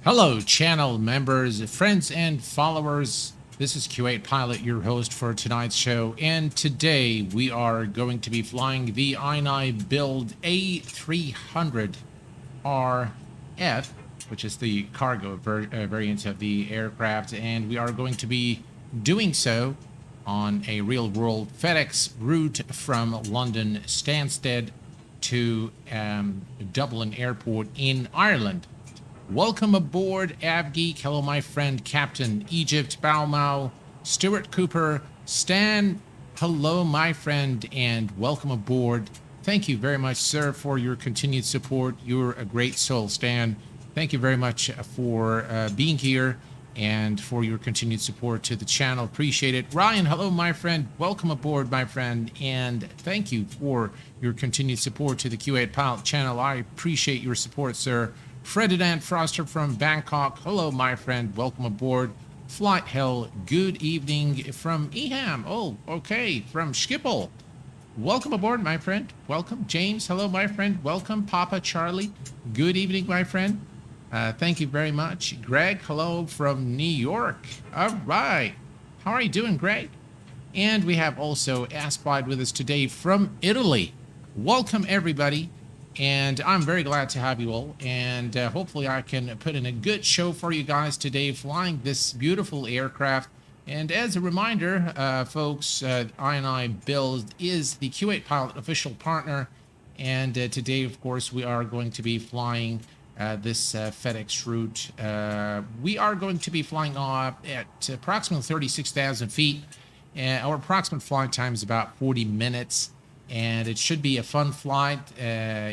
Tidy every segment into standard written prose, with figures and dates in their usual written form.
Hello, channel members, friends, and followers. This is Q8 Pilot, your host for tonight's show, and today we are going to be flying the iniBuild A300RF, which is the cargo variant of the aircraft, and we are going to be doing so on a real-world FedEx route from London Stansted to Dublin Airport in Ireland. Welcome aboard, Avgeek. Hello, my friend Captain Egypt, Baumau, Stuart Cooper, Stan. Hello, my friend, and welcome aboard. Thank you very much, sir, for your continued support. You're a great soul, Stan. Thank you very much for being here and for your continued support to the channel. Appreciate it. Ryan, hello, my friend. Welcome aboard, my friend, and thank you for your continued support to the Q8 Pilot channel. I appreciate your support, sir. Ferdinand Froster from Bangkok. Hello, my friend. Welcome aboard. Flight Hell, good evening from Eham. Oh, okay, from Schiphol. Welcome aboard, my friend. Welcome. James, hello, my friend. Welcome. Papa Charlie, good evening, my friend. Thank you very much. Greg, hello from New York. All right. How are you doing, Greg? And we have also Aspide with us today from Italy. Welcome, everybody. And I'm very glad to have you all, and hopefully I can put in a good show for you guys today flying this beautiful aircraft. And as a reminder, folks, iniBuild is the Q8 Pilot official partner, and today, of course, we are going to be flying this FedEx route. We are going to be flying at approximately 36,000 feet. Our approximate flight time is about 40 minutes. And it should be a fun flight,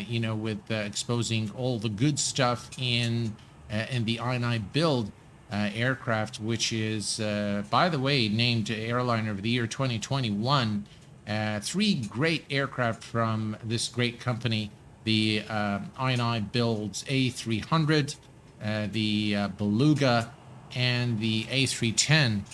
you know, with exposing all the good stuff in the iniBuild aircraft, which is, by the way, named Airliner of the Year 2021. Three great aircraft from this great company: the iniBuilds A300, the Beluga, and the A310.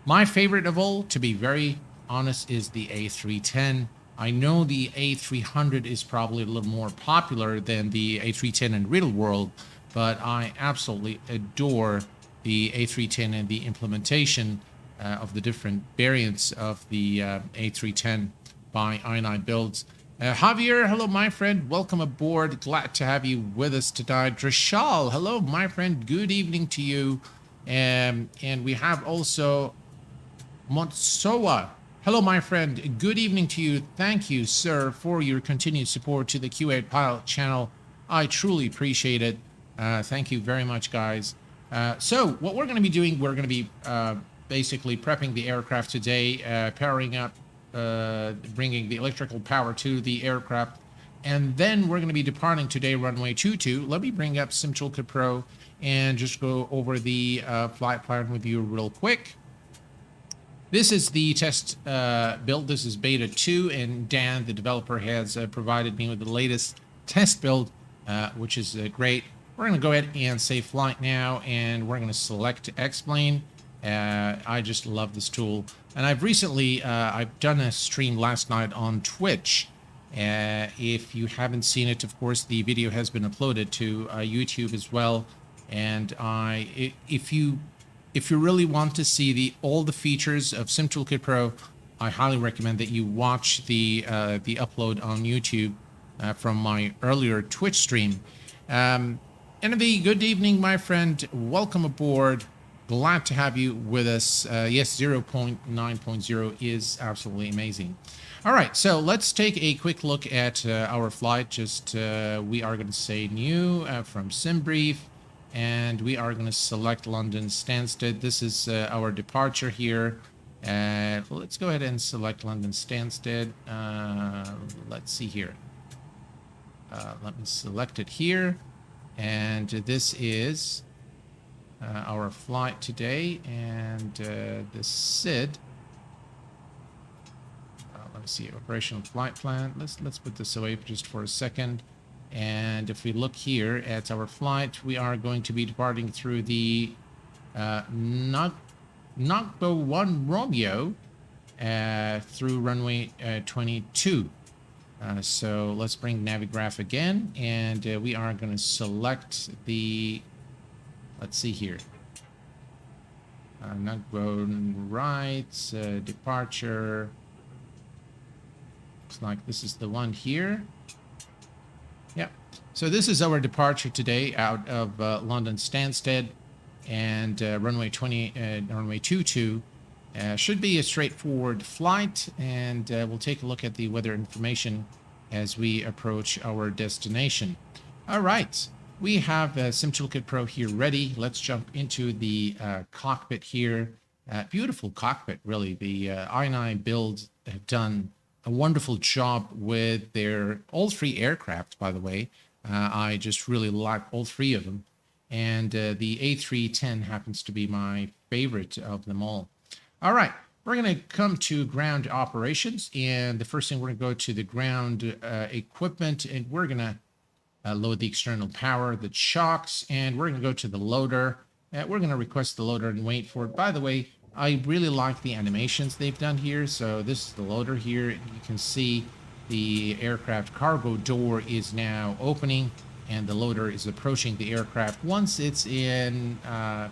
My favorite of all, to be very honest, is the A310. I know the A300 is probably a little more popular than the A310 in real world, but I absolutely adore the A310 and the implementation of the different variants of the A310 by iniBuilds. Javier, hello, my friend. Welcome aboard. Glad to have you with us tonight. Drashal, hello, my friend. Good evening to you. And we have also Montsoa. Hello, my friend. Good evening to you. Thank you, sir, for your continued support to the Q8 Pilot channel. I truly appreciate it. Thank you very much, guys. So what we're going to be doing, we're going to be basically prepping the aircraft today, powering up, bringing the electrical power to the aircraft. And then we're going to be departing today, runway 22. Let me bring up SimToolkit Pro and just go over the flight plan with you real quick. This is the test build. This is beta 2, and Dan, the developer, has provided me with the latest test build, which is great. We're going to go ahead and say flight now, and we're going to select xplane. I just love this tool. And I've recently, I've done a stream last night on Twitch. If you haven't seen it, of course, the video has been uploaded to YouTube as well. And if you really want to see all the features of SimToolkit Pro, I highly recommend that you watch the upload on YouTube from my earlier Twitch stream. Envy, good evening, my friend. Welcome aboard. Glad to have you with us. Yes, 0.9.0 is absolutely amazing. All right, so let's take a quick look at our flight. Just we are going to say new from SimBrief. And we are going to select London Stansted. This is our departure here. Let's go ahead and select London Stansted. Let's see here. Let me select it here. And this is our flight today. And the SID. Let me see, operational flight plan. Let's put this away just for a second. And if we look here at our flight, we are going to be departing through the Nagbo 1 Romeo through runway 22. So let's bring Navigraph again, and we are going to select the Let's see here. Not going right. Departure. Looks like this is the one here. Yep. So this is our departure today out of London Stansted, and runway 22. Should be a straightforward flight, and we'll take a look at the weather information as we approach our destination. All right. We have SimToolkit Pro here ready. Let's jump into the cockpit here. Beautiful cockpit, really. The iniBuilds have done a wonderful job with their all three aircraft, by the way. I just really like all three of them. And the A310 happens to be my favorite of them all. All right, we're going to come to ground operations. And the first thing, we're going to go to the ground equipment, and we're going to load the external power, the chocks, and we're going to go to the loader. We're going to request the loader and wait for it. By the way, I really like the animations they've done here. So this is the loader here. You can see the aircraft cargo door is now opening, and the loader is approaching the aircraft. Once it's in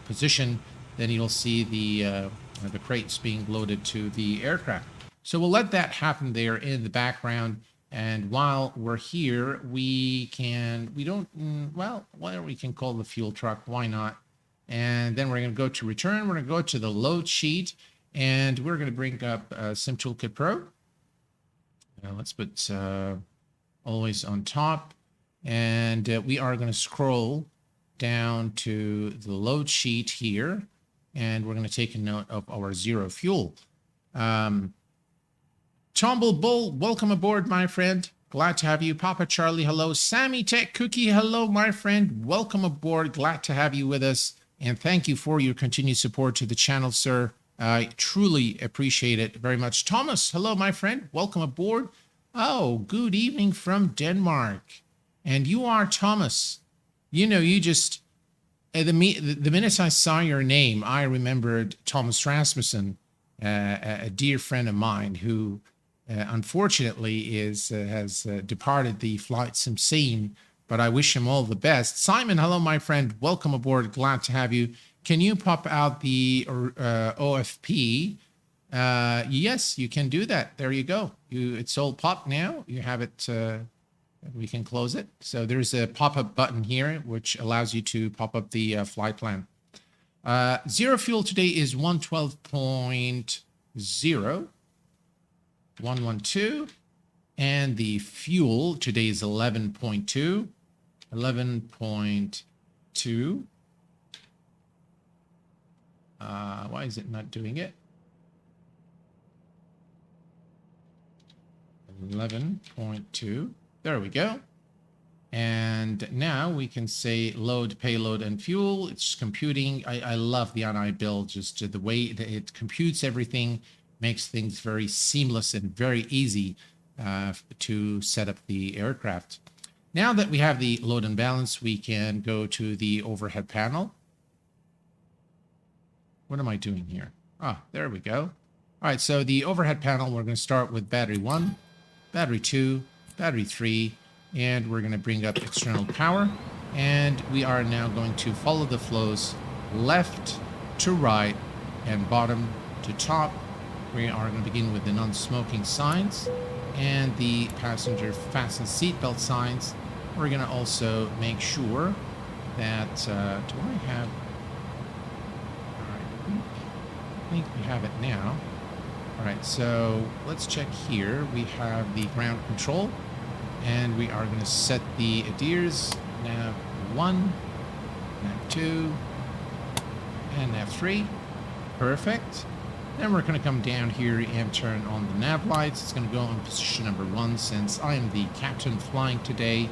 position, then you'll see the crates being loaded to the aircraft. So we'll let that happen there in the background. And while we're here, we can call the fuel truck. Why not? And then we're going to go to return. We're going to go to the load sheet, and we're going to bring up SimToolkit Pro. Let's put always on top. And we are going to scroll down to the load sheet here, and we're going to take a note of our zero fuel. Tomble Bull, welcome aboard, my friend. Glad to have you. Papa Charlie, hello. Sammy Tech Cookie, hello, my friend. Welcome aboard. Glad to have you with us. And thank you for your continued support to the channel, sir. I truly appreciate it very much. Thomas, hello, my friend. Welcome aboard. Oh, good evening from Denmark. And you are Thomas. You know, you just, the minute I saw your name, I remembered Thomas Rasmussen, a dear friend of mine who unfortunately has departed the flight sim scene, but I wish him all the best. Simon, hello, my friend. Welcome aboard. Glad to have you. Can you pop out the OFP? Yes, you can do that. There you go. It's all popped now. You have it. We can close it. So there's a pop-up button here, which allows you to pop up the flight plan. Zero fuel today is 112.0. 112, and the fuel today is 11.2. 11.2. Why is it not doing it? 11.2. There we go. And now we can say load, payload, and fuel. It's computing. I love the iniBuild, just the way that it computes everything. Makes things very seamless and very easy to set up the aircraft. Now that we have the load and balance, we can go to the overhead panel. What am I doing here? Ah, there we go. All right, so the overhead panel, we're going to start with battery 1, battery 2, battery 3, and we're going to bring up external power. And we are now going to follow the flows left to right and bottom to top. We are going to begin with the non-smoking signs and the passenger fasten seatbelt signs. We're going to also make sure that, do I have, all right, I think we have it now. All right, so let's check here. We have the ground control, and we are going to set the ADIRS, nav 1, nav 2, and nav 3. Perfect. Then we're going to come down here and turn on the nav lights. It's going to go on position number 1 since I am the captain flying today,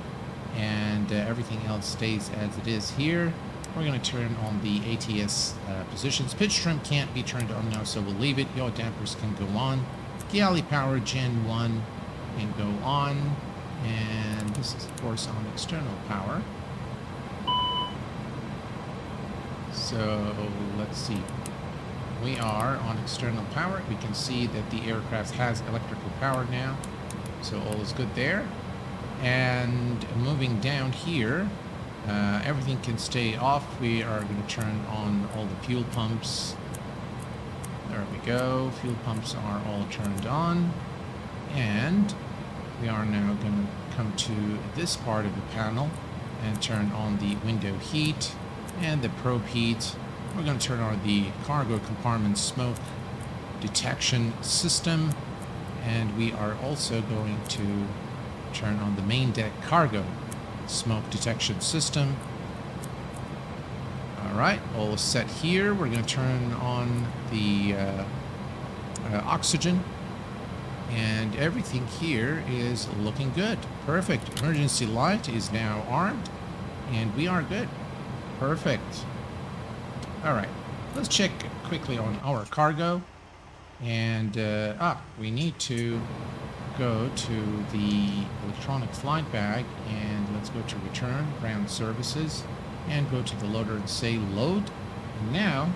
and everything else stays as it is here. We're going to turn on the ATS positions. Pitch trim can't be turned on now, so we'll leave it. Yaw dampers can go on. Galley power Gen 1 can go on. And this is, of course, on external power. So let's see. We are on external power. We can see that the aircraft has electrical power now. So all is good there. And moving down here, Everything can stay off. We are going to turn on all the fuel pumps. There we go. Fuel pumps are all turned on. And we are now going to come to this part of the panel and turn on the window heat and the probe heat. We're going to turn on the cargo compartment smoke detection system. And we are also going to turn on the main deck cargo smoke detection system. All right, all set here. We're going to turn on the oxygen, and everything here is looking good. Perfect. Emergency light is now armed, and we are good. Perfect. All right, let's check quickly on our cargo, and we need to go to the electronic flight bag, and let's go to return ground services and go to the loader and say load. And now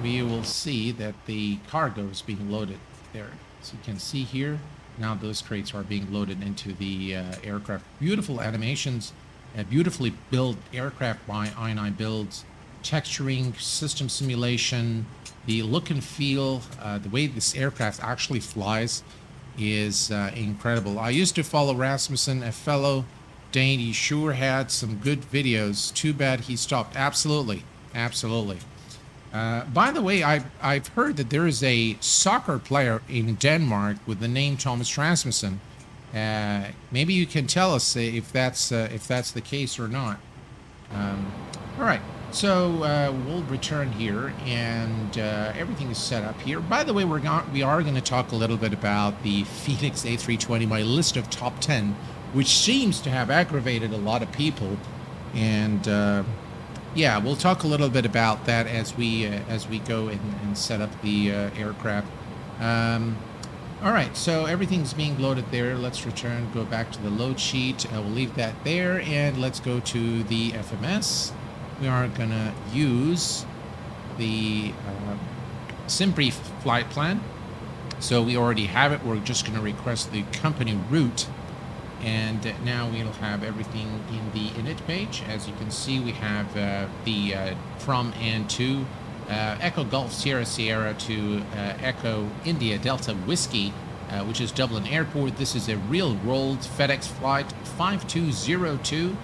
we will see that the cargo is being loaded there. So you can see here now those crates are being loaded into the aircraft. Beautiful animations, beautifully built aircraft by iniBuilds. Texturing, system simulation, the look and feel, the way this aircraft actually flies is incredible. I used to follow Rasmussen, a fellow Dane. He sure had some good videos. Too bad he stopped. Absolutely. Absolutely. By the way, I've heard that there is a soccer player in Denmark with the name Thomas Rasmussen. Maybe you can tell us if that's the case or not. All right. So we'll return here, and everything is set up here. By the way, we are going to talk a little bit about the Phoenix A320, my list of top 10, which seems to have aggravated a lot of people. And yeah, we'll talk a little bit about that as we go and set up the aircraft. All right, so everything's being loaded there. Let's go back to the load sheet. We'll leave that there, and let's go to the FMS. We are going to use the SimBrief flight plan. So we already have it. We're just going to request the company route. And now we'll have everything in the init page. As you can see, we have the from and to Echo Golf Sierra Sierra to Echo India Delta Whiskey, which is Dublin Airport. This is a real-world FedEx flight 5202.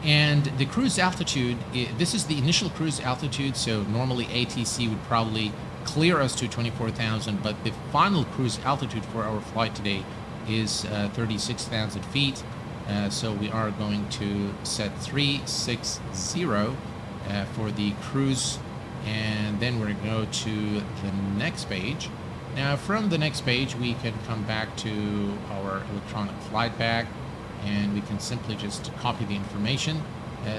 And the cruise altitude, this is the initial cruise altitude, so normally ATC would probably clear us to 24,000, but the final cruise altitude for our flight today is 36,000 feet. So we are going to set 360 for the cruise, and then we're going to go to the next page. Now from the next page, we can come back to our electronic flight bag, and we can simply just copy the information.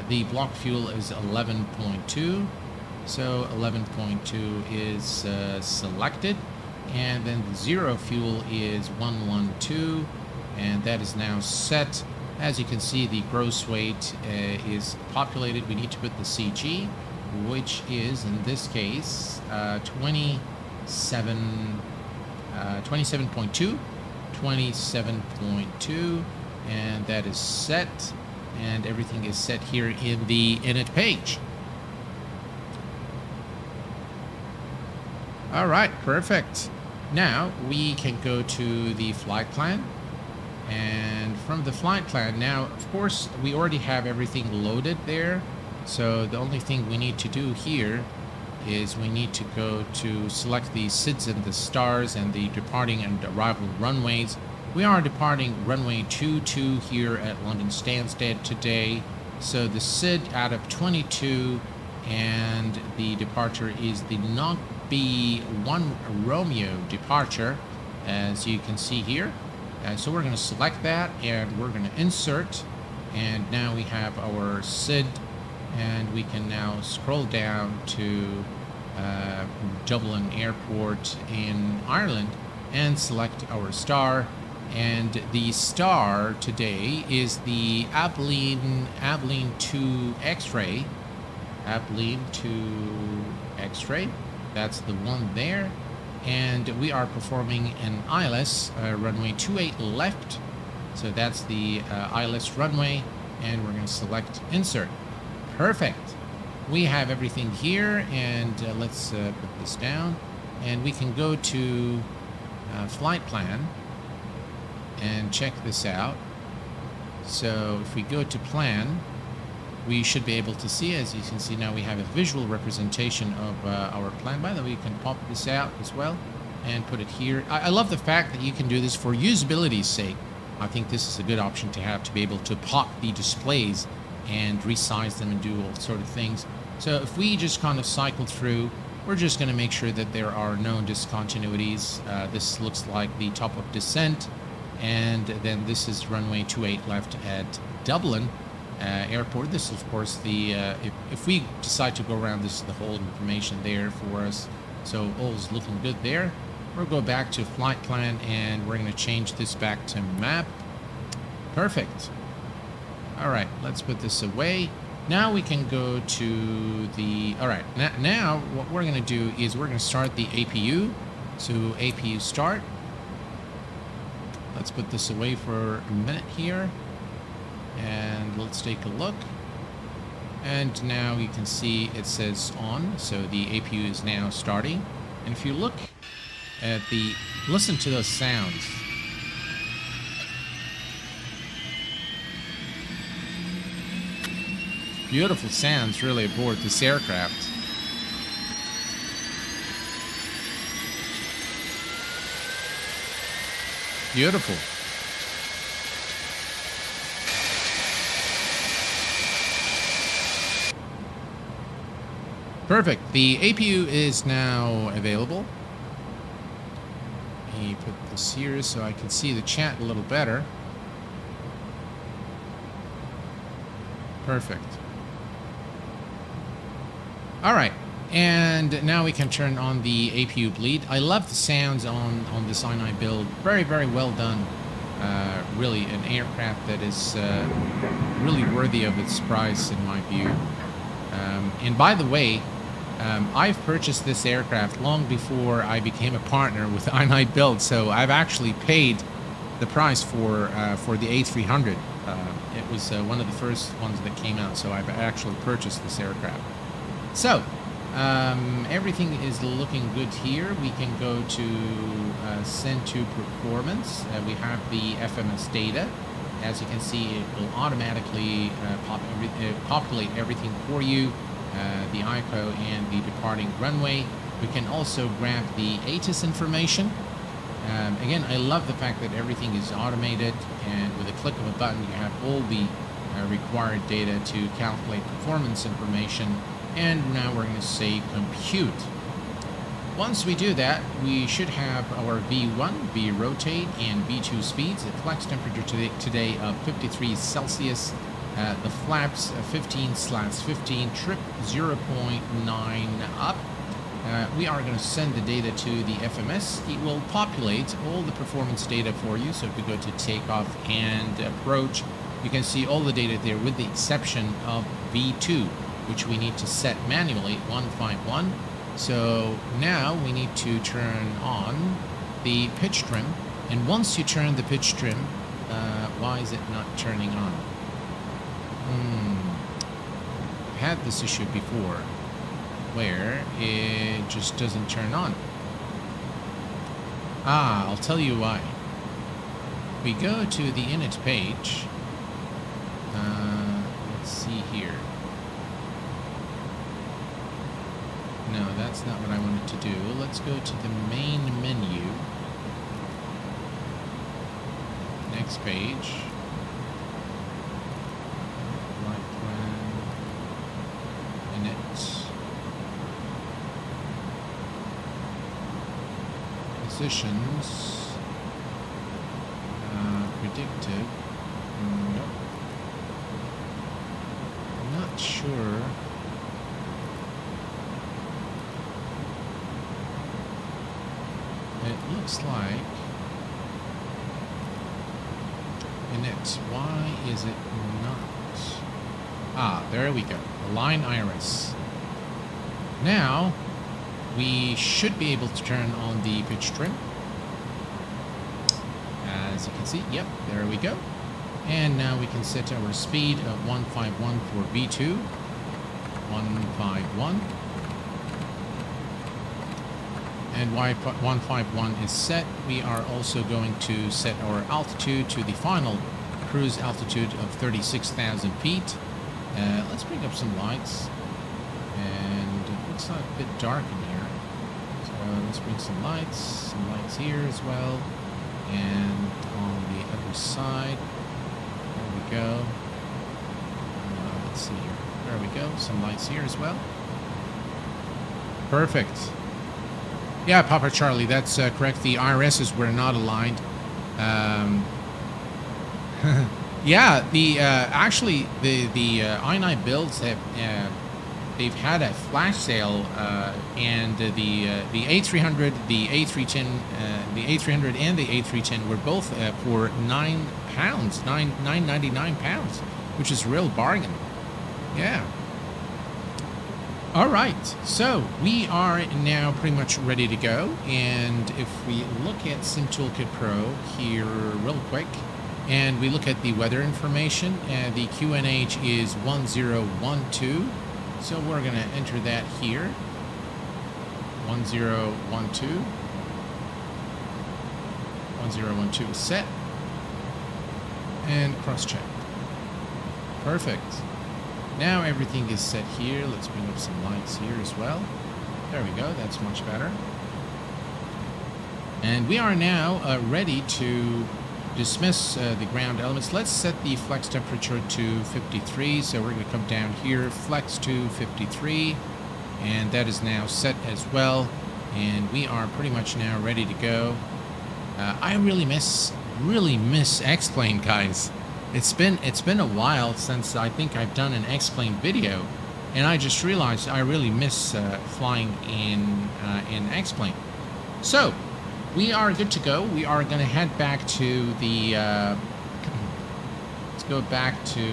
The block fuel is 11.2, so 11.2 is selected, and then the zero fuel is 112, and that is now set. As you can see, the gross weight is populated. We need to put the CG, which is in this case 27.2, and that is set, and everything is set here in the init page. All right, perfect. Now we can go to the flight plan, and from the flight plan, now of course we already have everything loaded there, so the only thing we need to do here is we need to go to select the SIDS and the stars and the departing and arrival runways. We are departing runway 22 here at London Stansted today. So the SID out of 22, and the departure is the NOC B1 Romeo departure, as you can see here. So we're going to select that, and we're going to insert, and now we have our SID, and we can now scroll down to Dublin Airport in Ireland and select our star. And the star today is the Abilene 2 X-ray. Abilene 2 X-ray. That's the one there. And we are performing an ILS, runway 28 left. So that's the ILS runway. And we're going to select insert. Perfect. We have everything here, and let's put this down, and we can go to flight plan and check this out. So if we go to plan, we should be able to see, as you can see now, we have a visual representation of our plan. By the way, you can pop this out as well and put it here. I love the fact that you can do this for usability's sake. I think this is a good option to have, to be able to pop the displays and resize them and do all sort of things. So if we just kind of cycle through, we're just going to make sure that there are no discontinuities. This looks like the top of descent, and then this is runway 28 left at Dublin Airport. This is, of course, the if we decide to go around, this is the whole information there for us. So all is looking good there. We'll go back to flight plan, and we're going to change this back to map. Perfect. All right, let's put this away. Now we can go to the... All right, now what we're going to do is we're going to start the APU. So APU start. Let's put this away for a minute here. And let's take a look. And now you can see it says on. So the APU is now starting. And if you look at the... Listen to those sounds. Beautiful sounds really aboard this aircraft. Beautiful. Perfect. The APU is now available. Let me put this here so I can see the chat a little better. Perfect. All right, and now we can turn on the APU bleed. I love the sounds on this iniBuild. Very, very well done. Really an aircraft that is really worthy of its price, in my view. And by the way, I've purchased this aircraft long before I became a partner with iniBuild, so I've actually paid the price for the A300. It was one of the first ones that came out, so I've actually purchased this aircraft. So, everything is looking good here. We can go to send to performance. We have the FMS data. As you can see, it will automatically populate everything for you, the ICO and the departing runway. We can also grab the ATIS information. Again, I love the fact that everything is automated, and with a click of a button, you have all the required data to calculate performance information. And now we're going to say compute. Once we do that, we should have our V1, V rotate, and V2 speeds. The flex temperature today of 53 Celsius. The flaps 15/15, trip 0.9 up. We are going to send the data to the FMS. It will populate all the performance data for you. So if we go to takeoff and approach, you can see all the data there with the exception of V2, which we need to set manually, 151. So now we need to turn on the pitch trim. And once you turn the pitch trim, why is it not turning on? I've had this issue before where it just doesn't turn on. I'll tell you why. We go to the init page. Let's see here. No, that's not what I wanted to do. Let's go to the main menu. Next page. Flight plan. Init. Positions. Predictive. Nope. I'm not sure. It looks like init. Why is it not? There we go. Align iris. Now we should be able to turn on the pitch trim. As you can see, yep, there we go. And now we can set our speed of 151 for V2. 151. And Wi-Fi 151 is set. We are also going to set our altitude to the final cruise altitude of 36,000 feet. Let's bring up some lights. And it looks like a bit dark in here. So let's bring some lights here as well. And on the other side, there we go. Let's see here. There we go. Some lights here as well. Perfect. Yeah, Papa Charlie, that's correct. The IRSs were not aligned. Yeah, the actually the iniBuilds have they've had a flash sale, and the A300, the A310, the A300 and the A310 were both for £9, £9.99, which is a real bargain. Yeah. All right, so we are now pretty much ready to go, and if we look at Sim Toolkit Pro here real quick, and we look at the weather information, the QNH is 1012, so we're going to enter that here, 1012, 1012 is set, and cross-check. Perfect. Now everything is set here. Let's bring up some lights here as well. There we go. That's much better. And we are now ready to dismiss the ground elements. Let's set the flex temperature to 53. So we're going to come down here, flex to 53. And that is now set as well. And we are pretty much now ready to go. I really miss xplane, guys. It's been a while since I think I've done an xplane video, and I just realized I really miss flying in xplane. So we are good to go. We are going to head back to the let's go back to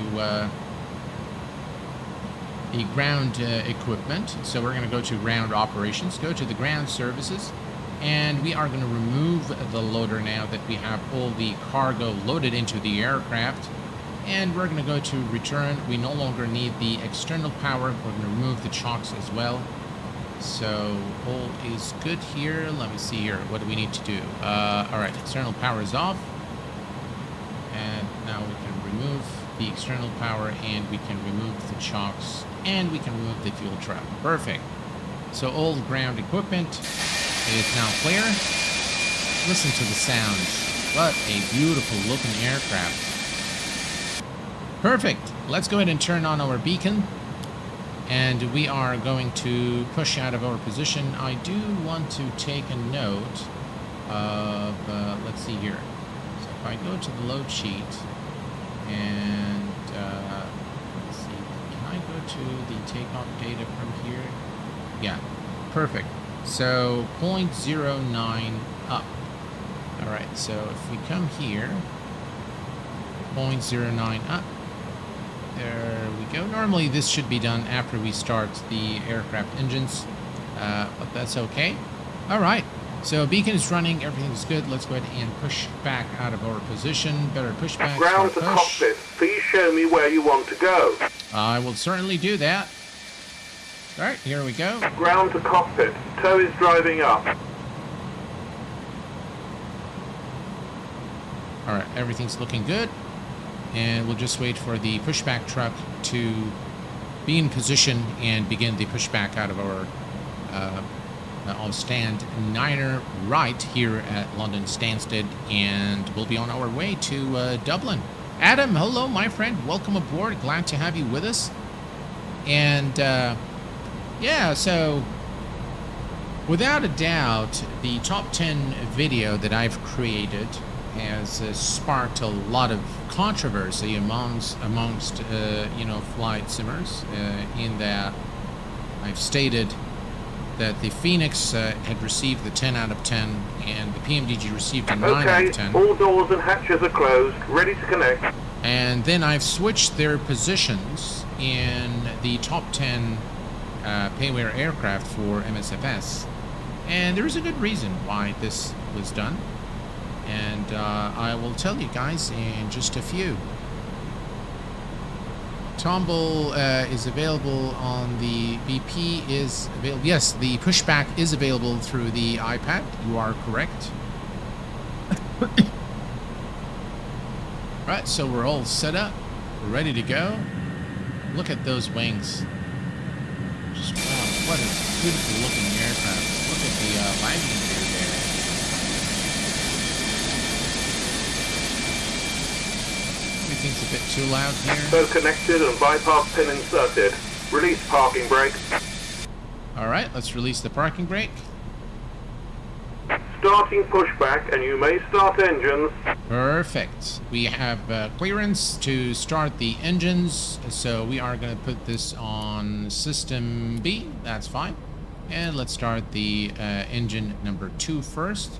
the ground equipment. So we're going to go to ground operations, go to the ground services, and we are going to remove the loader now that we have all the cargo loaded into the aircraft. And we're going to go to return. We no longer need the external power. We're going to remove the chocks as well. So all is good here. Let me see here. What do we need to do? All right, external power is off. And now we can remove the external power, and we can remove the chocks, and we can remove the fuel trap. Perfect. So all ground equipment is now clear. Listen to the sounds. What a beautiful looking aircraft. Perfect. Let's go ahead and turn on our beacon, and we are going to push out of our position. I do want to take a note of, let's see here. So if I go to the load sheet, and let's see, can I go to the takeoff data from here? Yeah, perfect. So 0.09 up. All right, so if we come here, 0.09 up. There we go. Normally this should be done after we start the aircraft engines, but that's okay. All right, so beacon is running, everything's good. Let's go ahead and push back out of our position. Better push back. Ground to cockpit. Please show me where you want to go. I will certainly do that. All right, here we go. Ground to cockpit. Tow is driving up. All right, everything's looking good. And we'll just wait for the pushback truck to be in position and begin the pushback out of our stand 9er right here at London Stansted, and we'll be on our way to Dublin. Adam, hello, my friend. Welcome aboard. Glad to have you with us. And yeah, so without a doubt, the top 10 video that I've created has sparked a lot of controversy amongst you know, flight simmers, in that I've stated that the Phoenix had received the 10 out of 10 and the PMDG received a 9 out of 10. All doors and hatches are closed, ready to connect. And then I've switched their positions in the top 10 payware aircraft for MSFS, and there's a good reason why this was done. And I will tell you guys in just a few. Tombow is available on the BP is available. Yes, the pushback is available through the iPad. You are correct. Right, so we're all set up. We're ready to go. Look at those wings. Just wow, what a beautiful looking aircraft. Look at the landing gear there. Everything's a bit too loud here. So connected and bypass pin inserted. Release parking brake. Alright, let's release the parking brake. Starting pushback, and you may start engines. Perfect. We have clearance to start the engines, so we are going to put this on system B. That's fine. And let's start the engine number 2 first.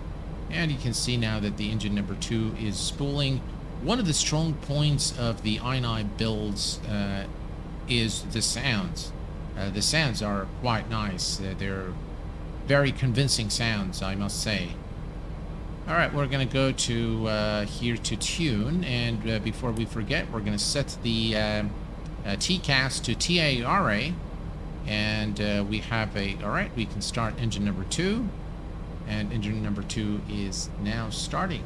And you can see now that the engine number 2 is spooling. One of the strong points of the iniBuilds is the sounds. The sounds are quite nice. They're very convincing sounds, I must say. Alright, we're going to go to here to tune, and before we forget, we're going to set the TCAS to TARA, and we have a... Alright, we can start engine number 2, and engine number 2 is now starting.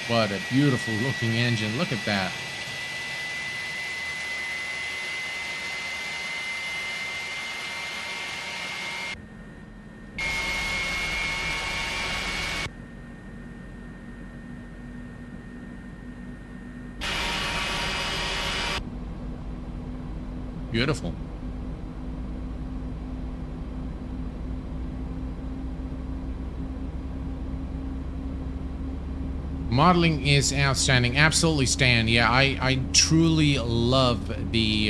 What a beautiful looking engine. Look at that. Beautiful. Modeling is outstanding. Absolutely, Stan. Yeah, I truly love the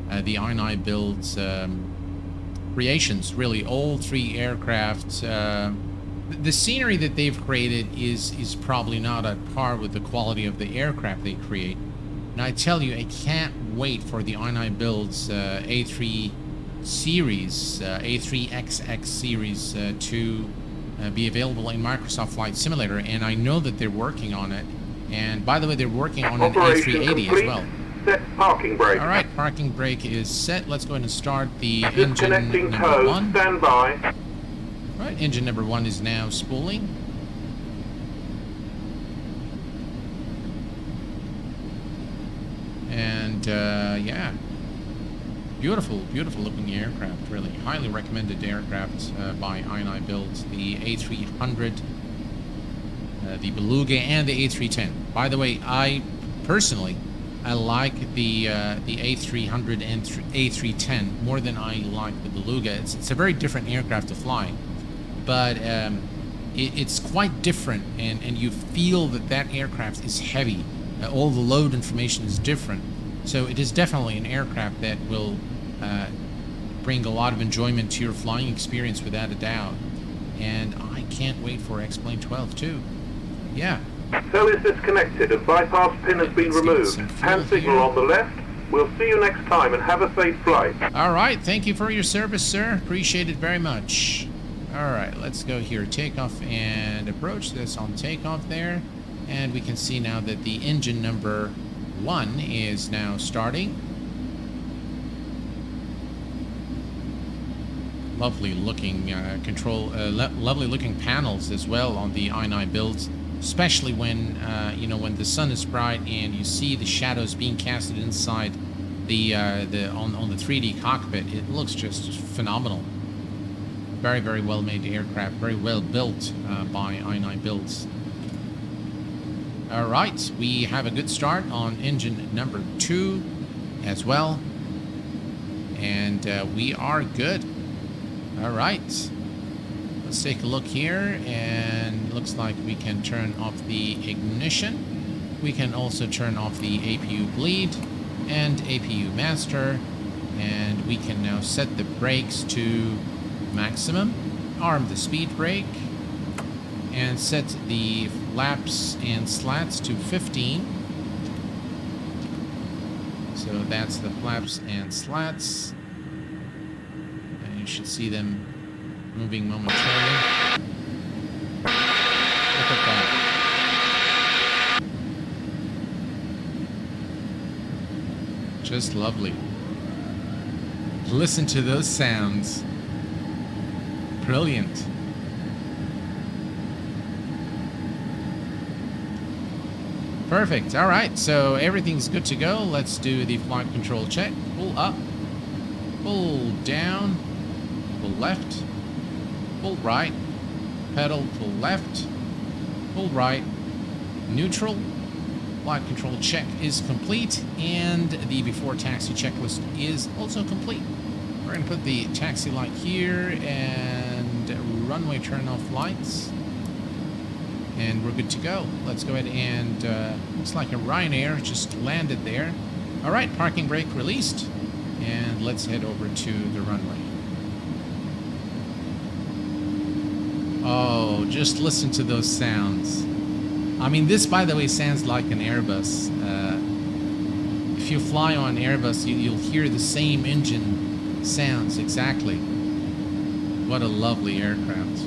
iniBuilds creations. Really, all 3 aircraft. The scenery that they've created is probably not at par with the quality of the aircraft they create. And I tell you, I can't wait for the iniBuilds A3 series, A3XX series to be available in Microsoft Flight Simulator, and I know that they're working on it. And by the way, they're working on an A380 as well. Set parking brake. All right, parking brake is set. Let's go ahead and start the engine Disconnecting number tow. 1. Stand by. All right, engine number 1 is now spooling. And yeah, beautiful, beautiful looking aircraft. Really highly recommended aircraft by iniBuilds. The A300, the Beluga, and the A310. By the way, I like the A300 and A310 more than I like the Beluga. It's a very different aircraft to fly, but it's quite different, and you feel that aircraft is heavy. All the load information is different, so it is definitely an aircraft that will bring a lot of enjoyment to your flying experience without a doubt. And I can't wait for X-Plane 12 too. Yeah. So is disconnected and bypass pin has been removed. Hand signal on the left. We'll see you next time, and have a safe flight. All right, thank you for your service, sir. Appreciate it very much. All right, let's go here. Takeoff and approach. This on takeoff there. And we can see now that the engine number 1 is now starting. Lovely looking lovely looking panels as well on the iniBuilds, especially when when the sun is bright and you see the shadows being casted inside the on the 3D cockpit. It looks just phenomenal. Very, very well made aircraft, very well built by iniBuilds. All right, we have a good start on engine number 2 as well, and we are good. All right, let's take a look here, and looks like we can turn off the ignition. We can also turn off the APU bleed and APU master, and we can now set the brakes to maximum, arm the speed brake, and set the flaps and slats to 15. So that's the flaps and slats. And you should see them moving momentarily. Look at that. Just lovely. Listen to those sounds. Brilliant. Perfect. All right, so everything's good to go. Let's do the flight control check. Pull up, pull down, pull left, pull right, pedal, pull left, pull right, neutral. Flight control check is complete, and the before taxi checklist is also complete. We're going to put the taxi light here and runway turn off lights, and we're good to go. Let's go ahead and looks like a Ryanair just landed there. All right, parking brake released, and let's head over to the runway. Oh, just listen to those sounds. I mean, this, by the way, sounds like an Airbus. If you fly on Airbus, you'll hear the same engine sounds exactly. What a lovely aircraft.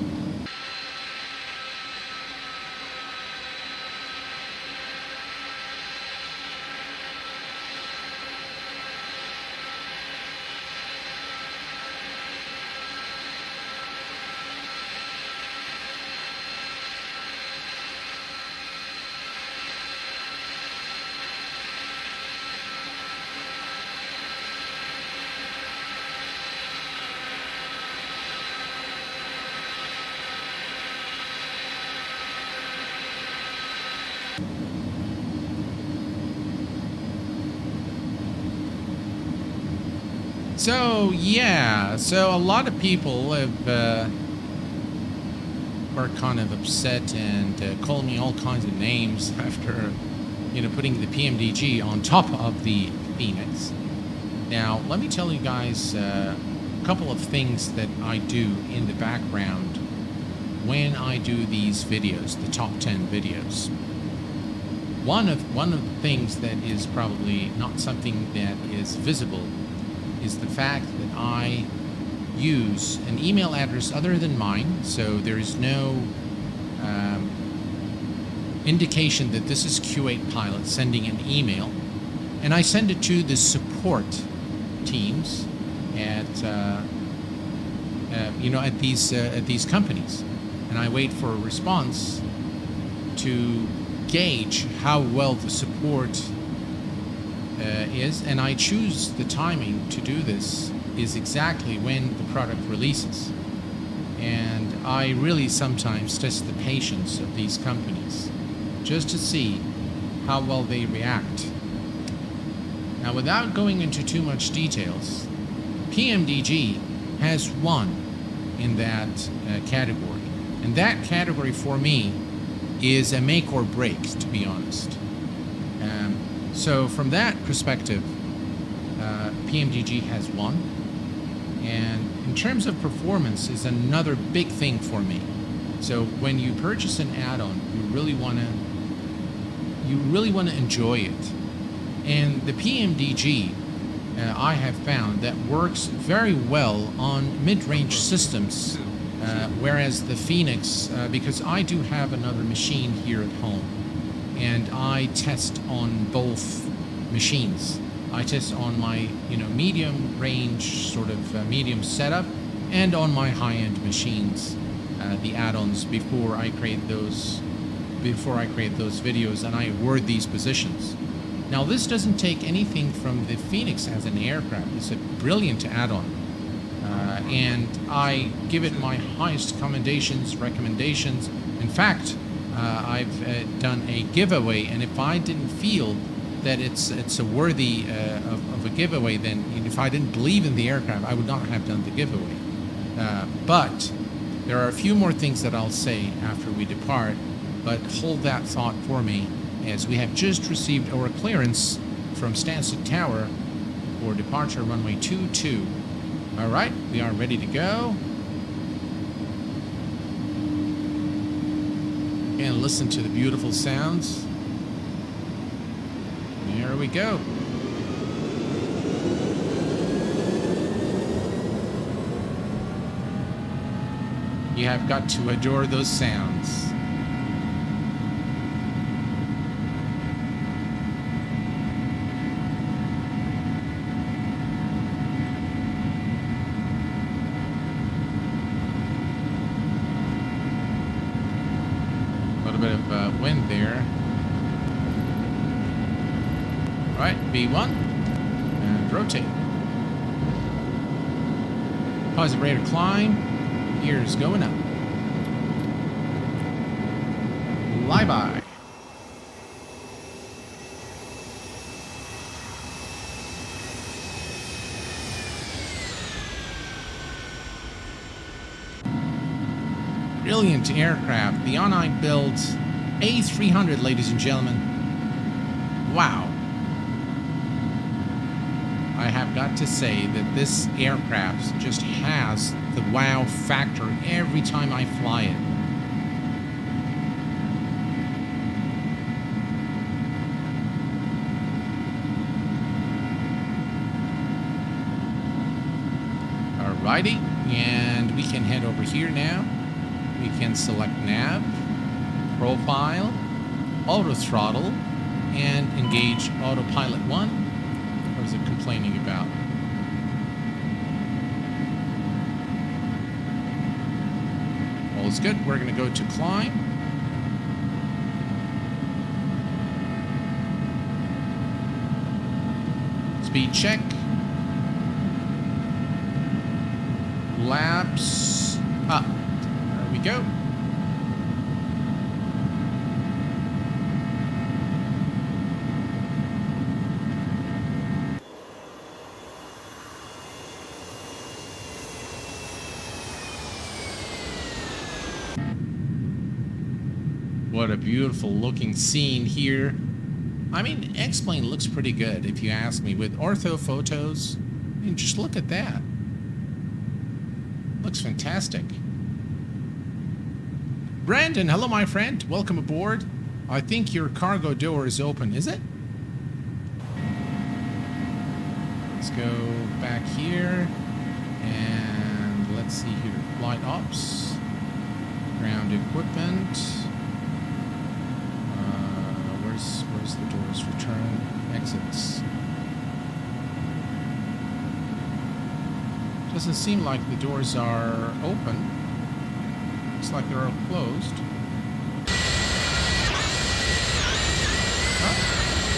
So yeah, so a lot of people have were kind of upset and called me all kinds of names after, you know, putting the PMDG on top of the Phoenix. Now, let me tell you guys a couple of things that I do in the background when I do these videos, the top 10 videos. One of the things that is probably not something that is visible is the fact that I use an email address other than mine, so there is no indication that this is Q8 Pilot sending an email, and I send it to the support teams at at these companies, and I wait for a response to gauge how well the support is, and I choose the timing to do this is exactly when the product releases. And I really sometimes test the patience of these companies just to see how well they react. Now, without going into too much details, PMDG has won in that category, and that category for me is a make or break, to be honest. So from that perspective, PMDG has won, and in terms of performance is another big thing for me. So when you purchase an add-on, you really want to enjoy it, and the PMDG I have found that works very well on mid-range systems, whereas the Phoenix, because I do have another machine here at home, and I test on both machines. I test on my, medium range, sort of medium setup, and on my high-end machines, the add-ons before I create those videos, and I award these positions. Now, this doesn't take anything from the Phoenix as an aircraft. It's a brilliant add-on, and I give it my highest commendations, recommendations. In fact, I've done a giveaway, and if I didn't feel that it's a worthy of a giveaway, then if I didn't believe in the aircraft, I would not have done the giveaway. But there are a few more things that I'll say after we depart, but hold that thought for me, as we have just received our clearance from Stansted Tower for departure runway 22. All right, we are ready to go. And listen to the beautiful sounds. There we go. You have got to adore those sounds. Bit of wind there. All right, B1 and rotate. Positive rate of climb. Gears going up. Flyby. Brilliant aircraft, the iniBuilds A300, ladies and gentlemen. Wow. I have got to say that this aircraft just has the wow factor every time I fly it. Alrighty, and we can head over here now. We can select nav, profile, auto throttle, and engage autopilot 1. What is it complaining about? All is good. We're going to go to climb. Speed check. Laps up. There we go. What a beautiful looking scene here. I mean, X-Plane looks pretty good if you ask me. With ortho photos, I mean, just look at that. Looks fantastic. Brandon, hello my friend. Welcome aboard. I think your cargo door is open, is it? Let's go back here. And let's see here. Flight ops. Ground equipment. Where's the doors? Return. Exits. Doesn't seem like the doors are open. Looks like they're all closed. Oh,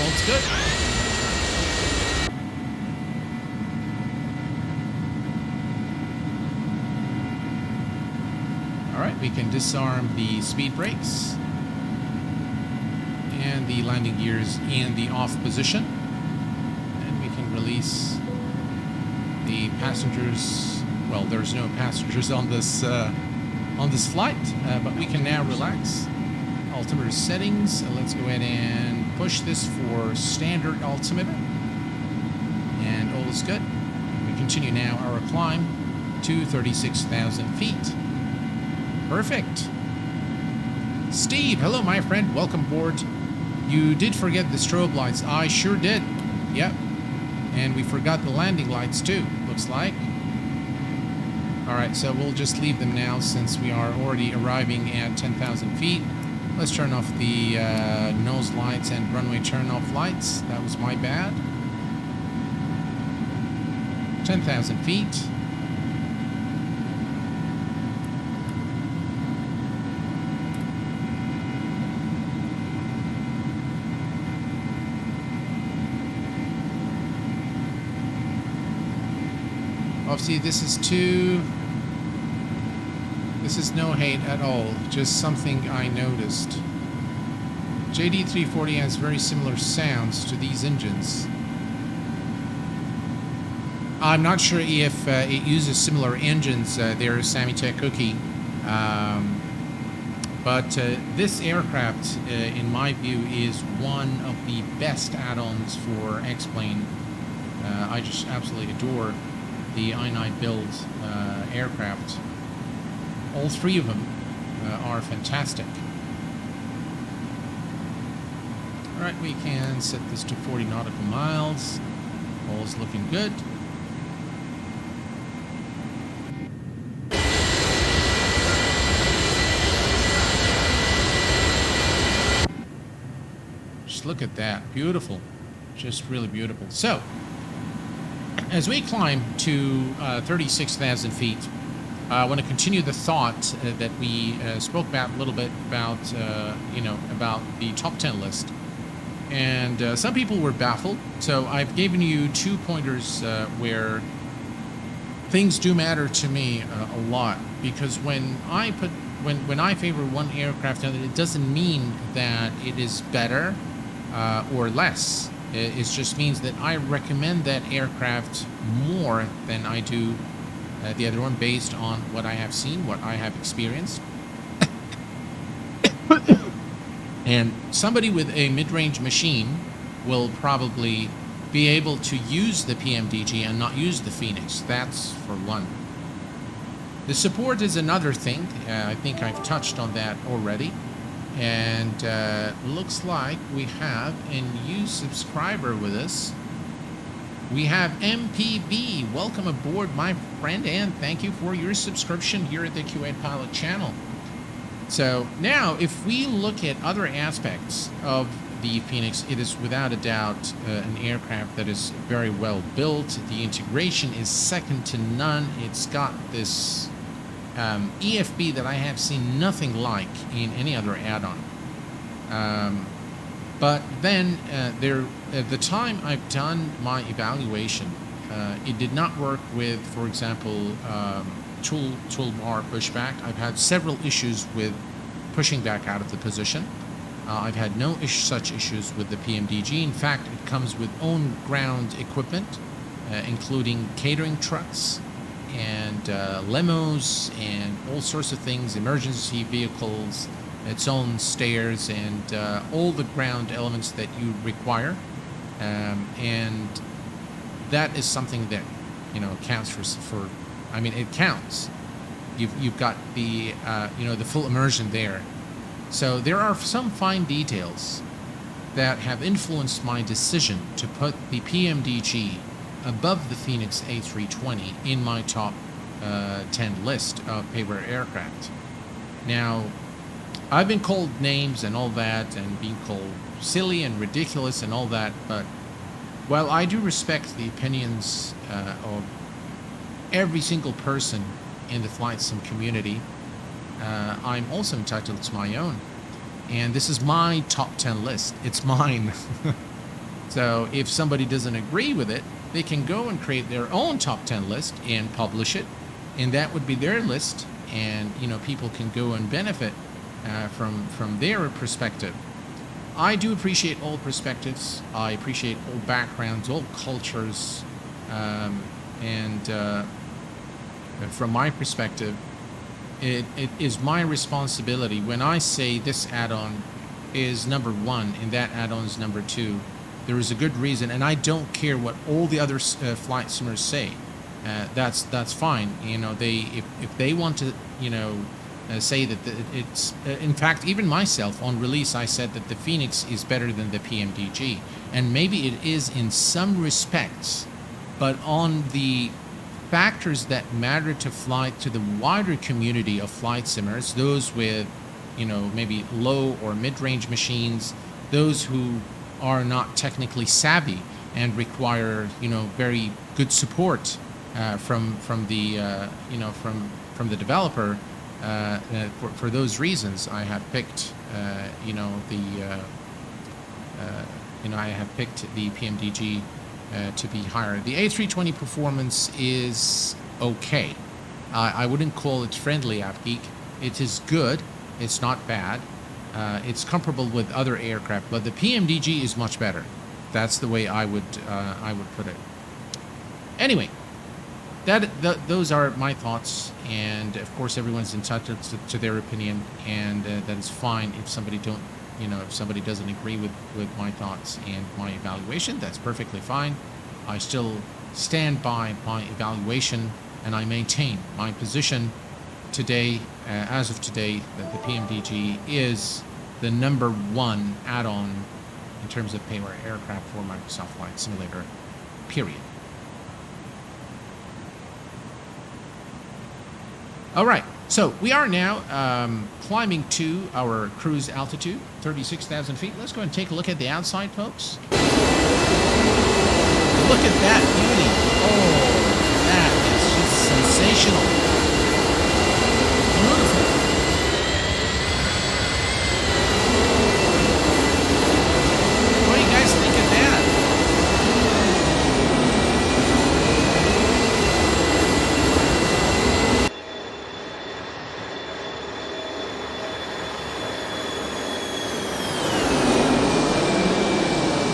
all's good. Alright, we can disarm the speed brakes. And the landing gears in the off position. And we can release the passengers. Well, there's no passengers on this flight, but we can now relax. Altimeter settings. Let's go ahead and push this for standard altimeter. And all is good. We continue now our climb to 36,000 feet. Perfect. Steve, hello my friend. Welcome aboard. You did forget the strobe lights. I sure did. Yep. And we forgot the landing lights too, looks like. Alright, so we'll just leave them now since we are already arriving at 10,000 feet. Let's turn off the nose lights and runway turn-off lights. That was my bad. 10,000 feet. Obviously, this is no hate at all, just something I noticed. JD340 has very similar sounds to these engines. I'm not sure if it uses similar engines there, Sammy Tech Cookie. But this aircraft, in my view, is one of the best add-ons for X-Plane. I just absolutely adore the iniBuilds aircraft. All three of them are fantastic. Alright, we can set this to 40 nautical miles. All's looking good. look at that. Beautiful. Just really beautiful. So, as we climb to 36,000 feet, I want to continue the thought that we spoke about a little bit about, about the top 10 list. And some people were baffled. So I've given you 2 pointers where things do matter to me a lot, because when I favor one aircraft, it doesn't mean that it is better or less. It just means that I recommend that aircraft more than I do the other one, based on what I have seen, what I have experienced. And somebody with a mid-range machine will probably be able to use the PMDG and not use the Phoenix. That's for one. The support is another thing. I think I've touched on that already. And looks like we have a new subscriber with us. We have MPB. Welcome aboard, my friend, and thank you for your subscription here at the Q8 Pilot channel. So now, if we look at other aspects of the Phoenix, it is without a doubt an aircraft that is very well built. The integration is second to none. It's got this EFB that I have seen nothing like in any other add-on. But then at the time I've done my evaluation, it did not work with, for example, toolbar pushback. I've had several issues with pushing back out of the position. I've had no such issues with the PMDG. In fact, it comes with own ground equipment, including catering trucks and limos and all sorts of things, emergency vehicles, its own stairs, and all the ground elements that you require. And that is something that, counts for I mean, it counts. You've got the, the full immersion there. So there are some fine details that have influenced my decision to put the PMDG above the Phoenix A320 in my top 10 list of paper aircraft. Now, I've been called names and all that, and being called silly and ridiculous and all that, but while I do respect the opinions of every single person in the flight sim community, I'm also entitled to my own. And this is my top 10 list. It's mine. So if somebody doesn't agree with it, they can go and create their own top 10 list and publish it. And that would be their list. And, people can go and benefit from their perspective. I do appreciate all perspectives. I appreciate all backgrounds, all cultures. From my perspective, it is my responsibility when I say this add-on is number 1 and that add-on is number 2. There is a good reason, and I don't care what all the other flight simmers say. That's fine. If they want to, say that it's in fact, even myself on release, I said that the Phoenix is better than the PMDG, and maybe it is in some respects, but on the factors that matter to flight, to the wider community of flight simmers, those with, maybe low or mid-range machines, those who are not technically savvy and require, very good support from the developer. For those reasons, I have picked, I have picked the PMDG to be higher. The A320 performance is okay. I wouldn't call it friendly, AppGeek. It is good. It's not bad. It's comparable with other aircraft, but the PMDG is much better. That's the way I would put it. Anyway, those are my thoughts, and of course everyone's entitled to their opinion, and that is fine. If somebody if somebody doesn't agree with my thoughts and my evaluation, that's perfectly fine. I still stand by my evaluation, and I maintain my position today, as of today, that the PMDG is the number 1 add-on in terms of paper aircraft for Microsoft Flight Simulator, period. All right, so we are now climbing to our cruise altitude, 36,000 feet. Let's go and take a look at the outside, folks. Look at that beauty. Oh, that is just sensational. Beautiful. What do you guys think of that?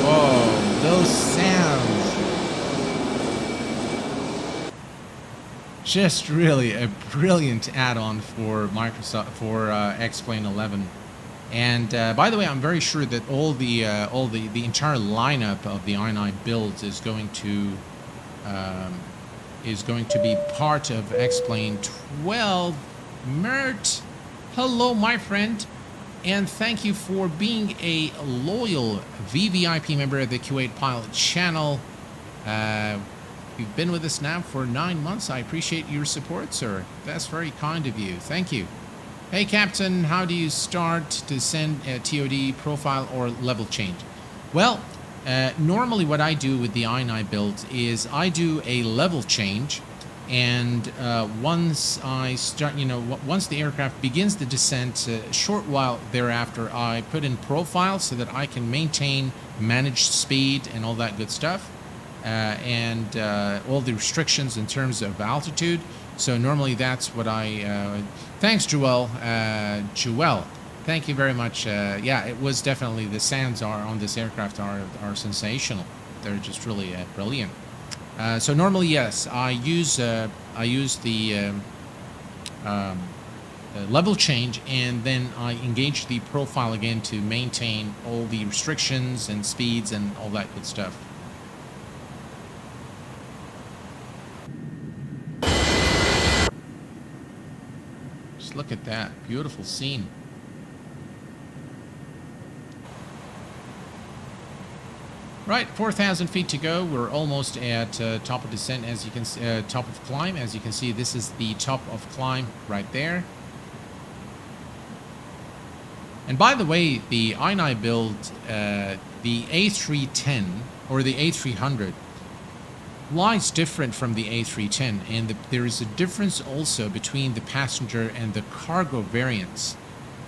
Whoa, those sounds. Just really a brilliant add-on for Microsoft for xplane 11. And by the way, I'm very sure that the entire lineup of the iniBuilds is going to be part of xplane 12. Mert, hello, my friend, and thank you for being a loyal VVIP member of the Kuwait Pilot channel. You've been with us now for 9 months. I appreciate your support, sir. That's very kind of you. Thank you. Hey, Captain, how do you start to send a TOD profile or level change? Well, normally what I do with the iniBuild is I do a level change, and once I start, once the aircraft begins the descent, a short while thereafter, I put in profiles so that I can maintain managed speed and all that good stuff. And all the restrictions in terms of altitude. So normally that's what I... thanks, Joel. Joel, thank you very much. Yeah, it was definitely... The sounds on this aircraft are sensational. They're just really brilliant. So normally, yes, I use the level change, and then I engage the profile again to maintain all the restrictions and speeds and all that good stuff. Look at that beautiful scene. Right, 4,000 feet to go. We're almost at top of descent, as you can see, top of climb. As you can see, this is the top of climb right there. And by the way, the iniBuild, the A310 or the A300 flies different from the A310, and there is a difference also between the passenger and the cargo variants.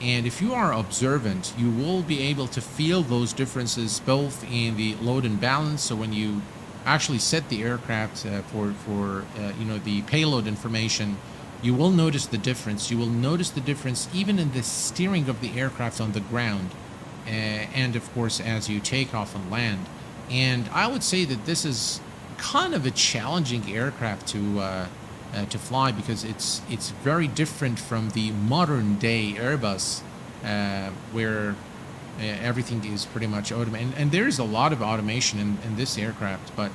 And if you are observant, you will be able to feel those differences both in the load and balance. So when you actually set the aircraft for the payload information, you will notice the difference. You will notice the difference even in the steering of the aircraft on the ground, and of course as you take off and land. And I would say that this is kind of a challenging aircraft to fly, because it's very different from the modern day Airbus, where everything is pretty much automated, and there is a lot of automation in this aircraft, but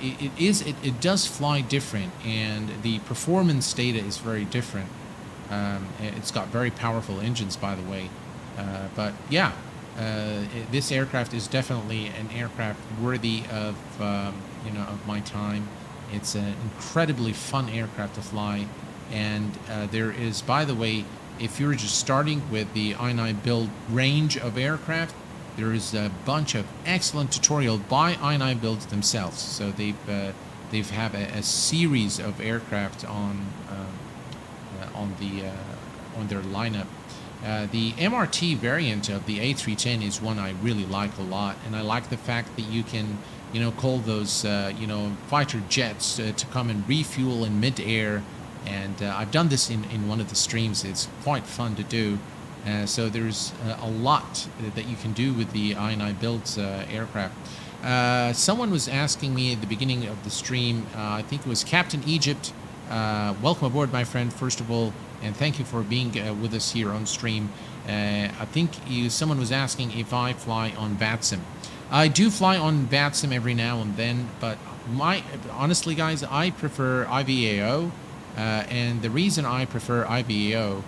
it does fly different, and the performance data is very different. It's got very powerful engines, by the way, but yeah, this aircraft is definitely an aircraft worthy of of my time. It's an incredibly fun aircraft to fly, and there is, by the way, if you're just starting with the iniBuild range of aircraft, there is a bunch of excellent tutorials by iniBuilds themselves. So they've have a series of aircraft on their lineup. The MRT variant of the A310 is one I really like a lot, and I like the fact that you can call those fighter jets to come and refuel in mid-air, and I've done this in one of the streams. It's quite fun to do. So there's a lot that you can do with the iniBuilds aircraft. Someone was asking me at the beginning of the stream, I think it was Captain Egypt. Welcome aboard, my friend, first of all, and thank you for being with us here on stream. I think someone was asking if I fly on VATSIM. I do fly on VATSIM every now and then, but honestly, guys, I prefer IVAO, and the reason I prefer IVAO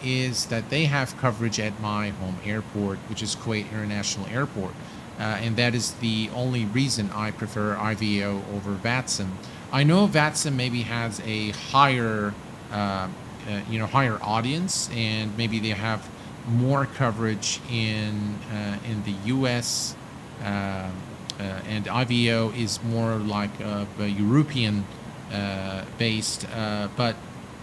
is that they have coverage at my home airport, which is Kuwait International Airport, and that is the only reason I prefer IVAO over VATSIM. I know VATSIM maybe has a higher higher audience, and maybe they have more coverage in the US, and IVO is more like a European based, but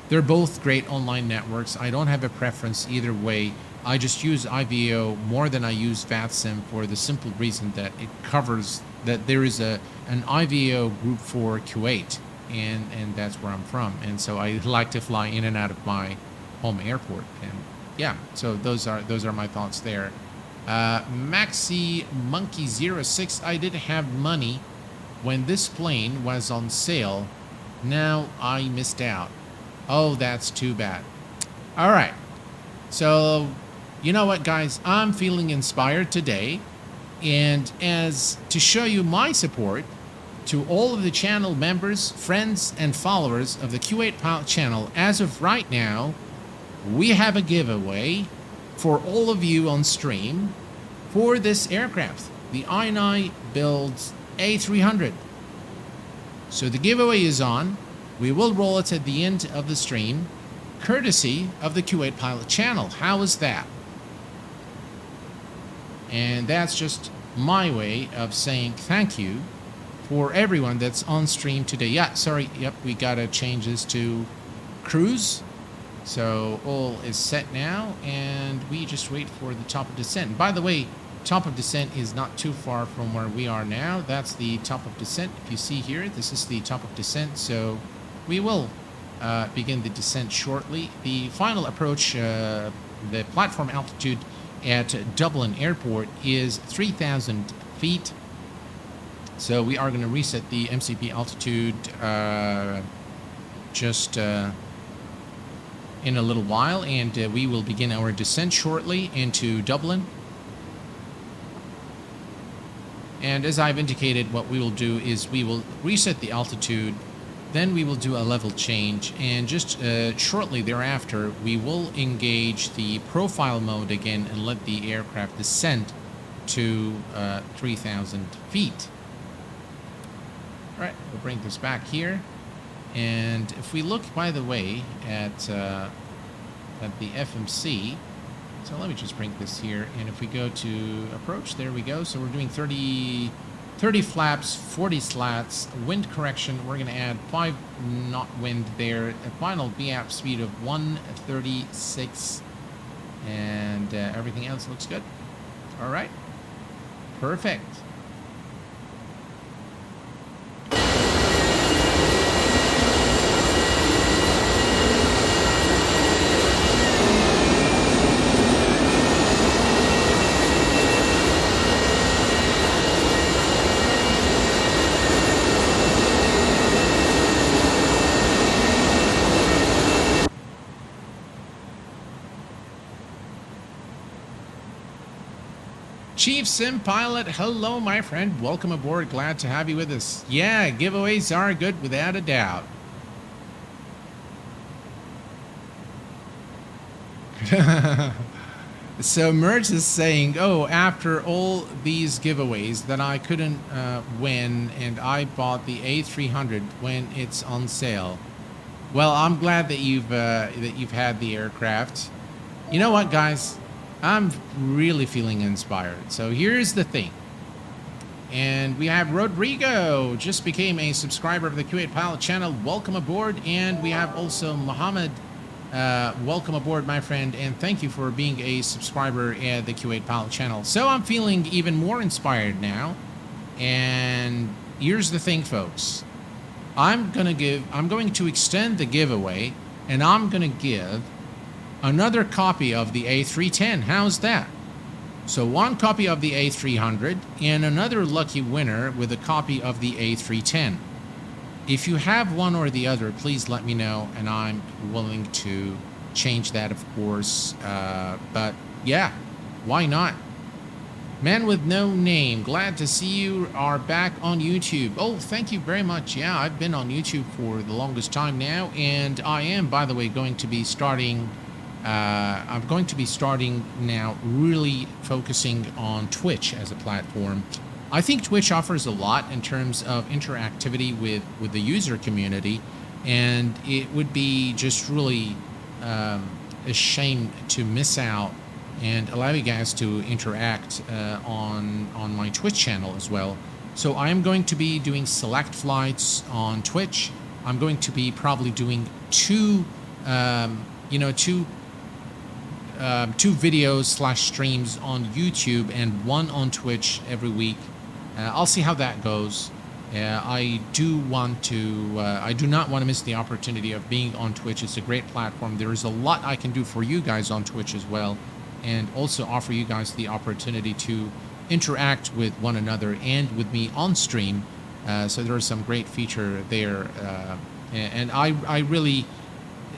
they're both great online networks. I don't have a preference either way. I just use IVO more than I use VATSIM for the simple reason that it covers that there is an IVO group for Kuwait, and that's where I'm from, and so I like to fly in and out of my home airport. And yeah, so those are my thoughts there. Maxi Monkey 06, I did have money when this plane was on sale. Now I missed out. Oh, that's too bad. All right. So, you know what, guys? I'm feeling inspired today. And as to show you my support to all of the channel members, friends, and followers of the Kuwait Pilot channel, as of right now, we have a giveaway for all of you on stream for this aircraft, the iniBuilds A300. So the giveaway is on. We will roll it at the end of the stream, courtesy of the Kuwait Pilot channel. How is that? And that's just my way of saying thank you for everyone that's on stream today. Yeah, sorry. Yep, we got to change this to cruise. So all is set now, and we just wait for the top of descent. By the way, top of descent is not too far from where we are now. That's the top of descent. If you see here, this is the top of descent. So we will begin the descent shortly. The final approach, the platform altitude at Dublin Airport is 3,000 feet. So we are going to reset the MCP altitude just in a little while, and we will begin our descent shortly into Dublin. And as I've indicated, what we will do is we will reset the altitude, then we will do a level change, and just shortly thereafter we will engage the profile mode again and let the aircraft descend to 3,000 feet. All right, we'll bring this back here, and if we look, by the way, at the FMC, so let me just bring this here, and if we go to approach, there we go. So we're doing 30 flaps, 40 slats, wind correction. We're going to add 5 knot wind there. A final VAP speed of 136, and everything else looks good. All right, perfect. Chief Sim Pilot, hello, my friend. Welcome aboard. Glad to have you with us. Yeah, giveaways are good without a doubt. So Merge is saying, oh, after all these giveaways that I couldn't win, and I bought the A300 when it's on sale. Well, I'm glad that you've had the aircraft. You know what, guys? I'm really feeling inspired. So here's the thing. And we have Rodrigo, just became a subscriber of the Kuwait Pilot channel. Welcome aboard. And we have also Mohammed. Welcome aboard, my friend. And thank you for being a subscriber at the Kuwait Pilot channel. So I'm feeling even more inspired now. And here's the thing, folks. I'm going to extend the giveaway, and I'm going to give another copy of the A310. How's that? So one copy of the A300 and another lucky winner with a copy of the A310. If you have one or the other, please let me know, and I'm willing to change that, of course. But yeah, why not? Man with no name, glad to see you are back on YouTube. Oh, thank you very much. Yeah, I've been on YouTube for the longest time now, and I am, by the way, going to be starting I'm going to be starting now really focusing on Twitch as a platform. I think Twitch offers a lot in terms of interactivity with the user community, and it would be just really a shame to miss out and allow you guys to interact on my Twitch channel as well. So I'm going to be doing select flights on Twitch. I'm going to be probably doing two videos / streams on YouTube and one on Twitch every week. I'll see how that goes. I do not want to miss the opportunity of being on Twitch. It's a great platform. There is a lot I can do for you guys on Twitch as well, and also offer you guys the opportunity to interact with one another and with me on stream. So there is some great feature there, and I really,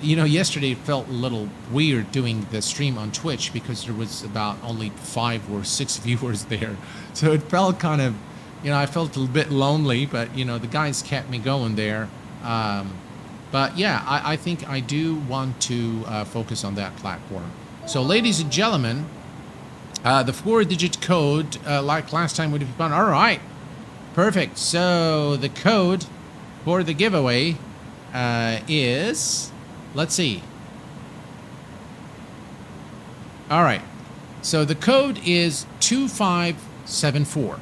yesterday it felt a little weird doing the stream on Twitch because there was about only 5 or 6 viewers there, so it felt kind of, I felt a little bit lonely, but the guys kept me going there. But yeah, I think I do want to focus on that platform. So ladies and gentlemen, the 4-digit code, like last time, would be fun. All right, perfect. So the code for the giveaway is, let's see. All right, so the code is 2574.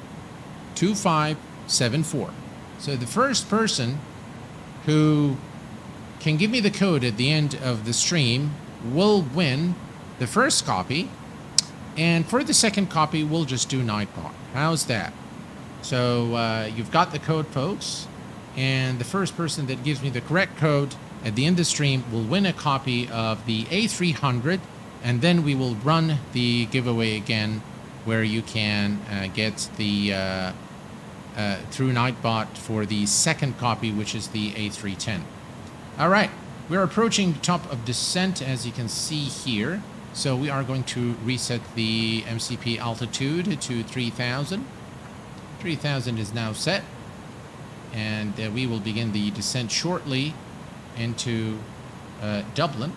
2574. So the first person who can give me the code at the end of the stream will win the first copy, and for the second copy we'll just do Nightbot. How's that? So you've got the code, folks, and the first person that gives me the correct code at the end of the stream will win a copy of the A300, and then we will run the giveaway again, where you can get the through Nightbot for the second copy, which is the A310. All right, we're approaching the top of descent, as you can see here. So we are going to reset the MCP altitude to 3000. 3000 is now set, and we will begin the descent shortly into Dublin.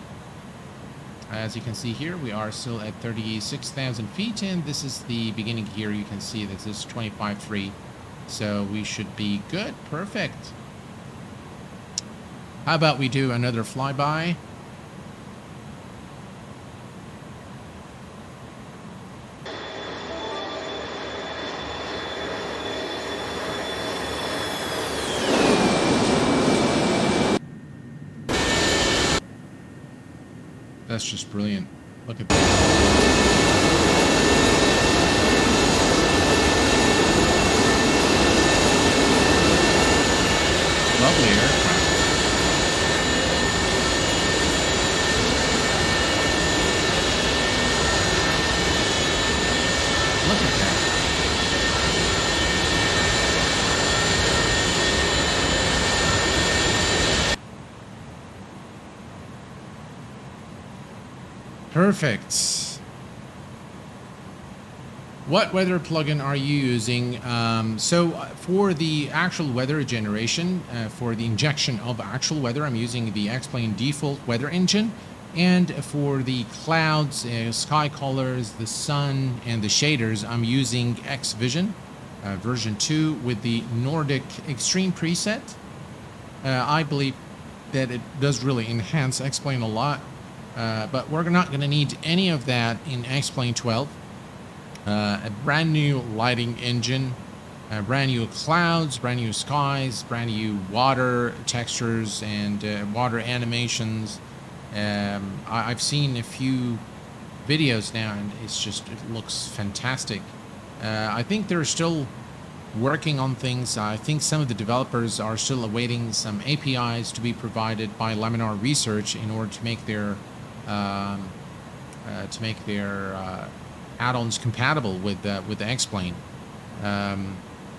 As you can see here, we are still at 36,000 feet, and this is the beginning here. You can see that this is 25.3, so we should be good. Perfect. How about we do another flyby? That's just brilliant. Look at that. Lovely aircraft. Look at that. Perfect. What weather plugin are you using? So for the actual weather generation, for the injection of actual weather, I'm using the xplane default weather engine. And for the clouds, sky colors, the sun, and the shaders, I'm using XVision version 2 with the Nordic Extreme preset. I believe that it does really enhance xplane a lot. But we're not going to need any of that in xplane 12. A brand new lighting engine, brand new clouds, brand new skies, brand new water textures and water animations. I've seen a few videos now, and it looks fantastic. I think they're still working on things. I think some of the developers are still awaiting some APIs to be provided by Laminar Research in order to make their add-ons compatible with the xplane.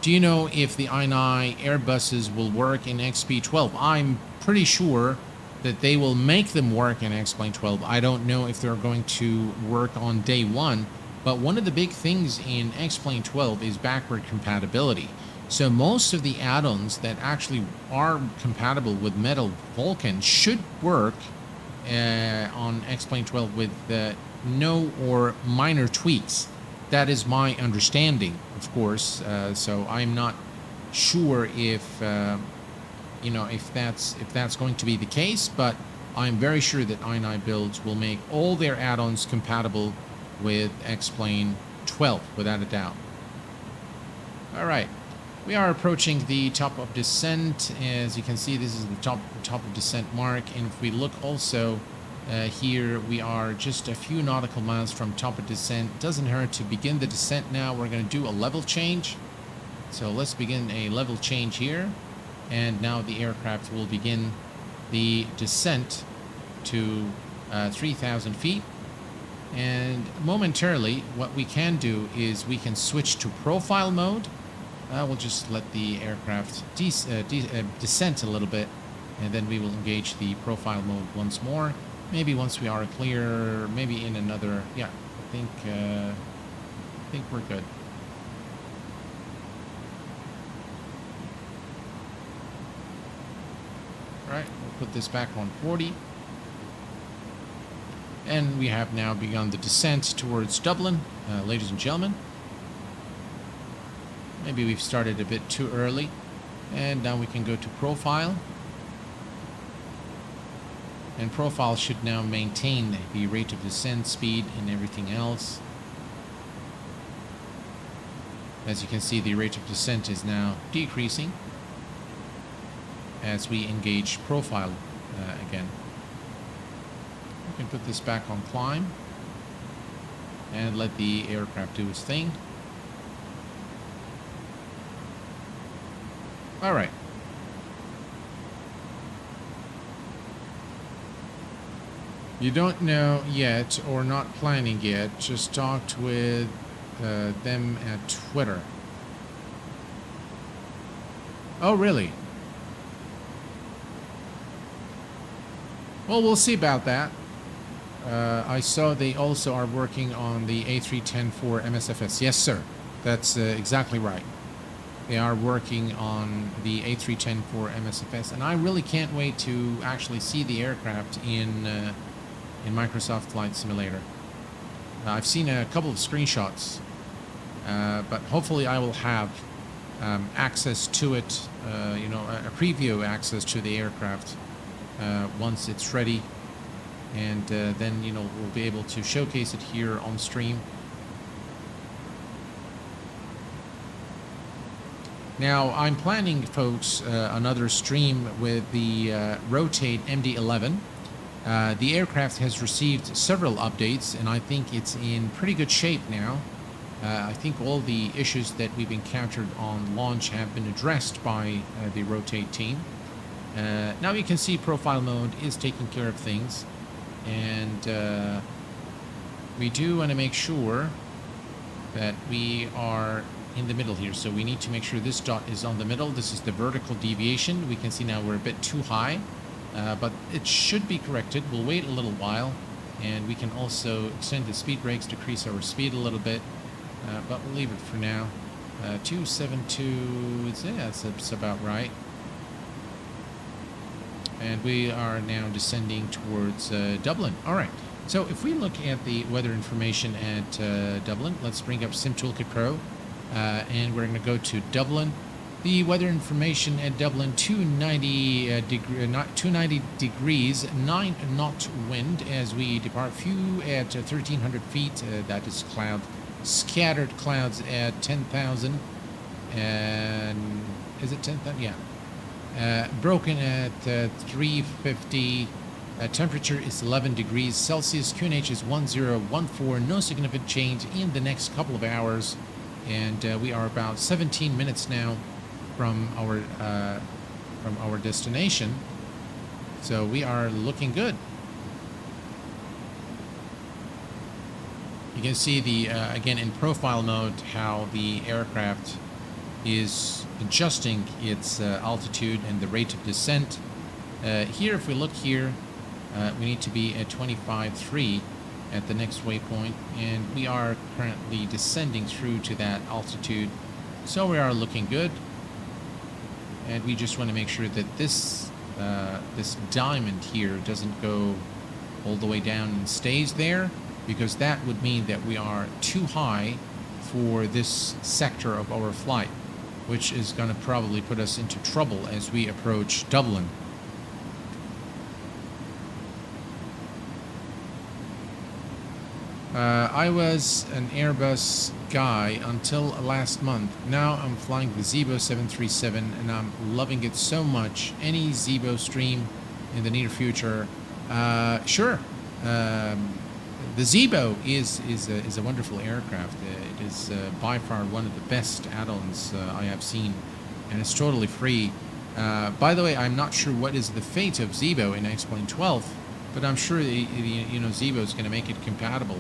Do you know if the iniBuilds Airbuses will work in XP12? I'm pretty sure that they will make them work in xplane 12. I don't know if they're going to work on day one, but one of the big things in xplane 12 is backward compatibility. So most of the add-ons that actually are compatible with Metal Vulcan should work on xplane 12 with no or minor tweaks. That is my understanding, of course. So I'm not sure if you know, if that's going to be the case, but I'm very sure that iniBuilds will make all their add-ons compatible with xplane 12 without a doubt. All right, we are approaching the top of descent. As you can see, this is the top of descent mark, and if we look also here, we are just a few nautical miles from top of descent. Doesn't hurt to begin the descent now. We're going to do a level change, so let's begin a level change here, and now the aircraft will begin the descent to 3,000 feet. And momentarily, what we can do is we can switch to profile mode. We'll just let the aircraft descent a little bit, and then we will engage the profile mode once more. Maybe once we are clear, maybe in another. Yeah, I think we're good. All right, we'll put this back on 40. And we have now begun the descent towards Dublin, ladies and gentlemen. Maybe we've started a bit too early. And now we can go to profile. And profile should now maintain the rate of descent, speed, and everything else. As you can see, the rate of descent is now decreasing as we engage profile again. We can put this back on climb and let the aircraft do its thing. All right. You don't know yet or not planning yet, just talked with them at Twitter. Oh, really? Well, we'll see about that. I saw they also are working on the A310 for MSFS. Yes, sir. That's exactly right. They are working on the A310 for MSFS, and I really can't wait to actually see the aircraft in Microsoft Flight Simulator. I've seen a couple of screenshots, but hopefully I will have access to it, you know, a preview access to the aircraft once it's ready, and then, you know, we'll be able to showcase it here on stream. Now, I'm planning, folks, another stream with the Rotate MD-11. The aircraft has received several updates, and I think it's in pretty good shape now. I think all the issues that we've encountered on launch have been addressed by the Rotate team. Now you can see profile mode is taking care of things, and we do want to make sure that we are in the middle here. So we need to make sure this dot is on the middle. This is the vertical deviation. We can see now we're a bit too high, but it should be corrected. We'll wait a little while, and we can also extend the speed brakes, decrease our speed a little bit, but we'll leave it for now. 272, yeah, that's about right. And we are now descending towards Dublin. All right. So if we look at the weather information at Dublin, let's bring up Sim Toolkit Pro, and we're going to go to Dublin. The weather information at Dublin: 290 degrees, 9-knot wind as we depart. Few at 1,300 feet. That is cloud. Scattered clouds at 10,000. And is it 10,000? Yeah. Broken at 350. Temperature is 11 degrees Celsius. QNH is 1014. No significant change in the next couple of hours. And we are about 17 minutes now from our destination. So we are looking good. You can see the again in profile mode how the aircraft is adjusting its altitude and the rate of descent. Here, if we look here, we need to be at 25.3 at the next waypoint, and we are currently descending through to that altitude. So we are looking good, and we just want to make sure that this this diamond here doesn't go all the way down and stays there, because that would mean that we are too high for this sector of our flight. which is going to probably put us into trouble as we approach Dublin. I was an Airbus guy until last month. Now I'm flying the Zibo 737 and I'm loving it so much. Any Zibo stream in the near future? Sure. The Zibo is a wonderful aircraft. It is by far one of the best add-ons I have seen, and it's totally free. By the way, I'm not sure what is the fate of Zibo in xplane 12, but I'm sure Zibo is going to make it compatible.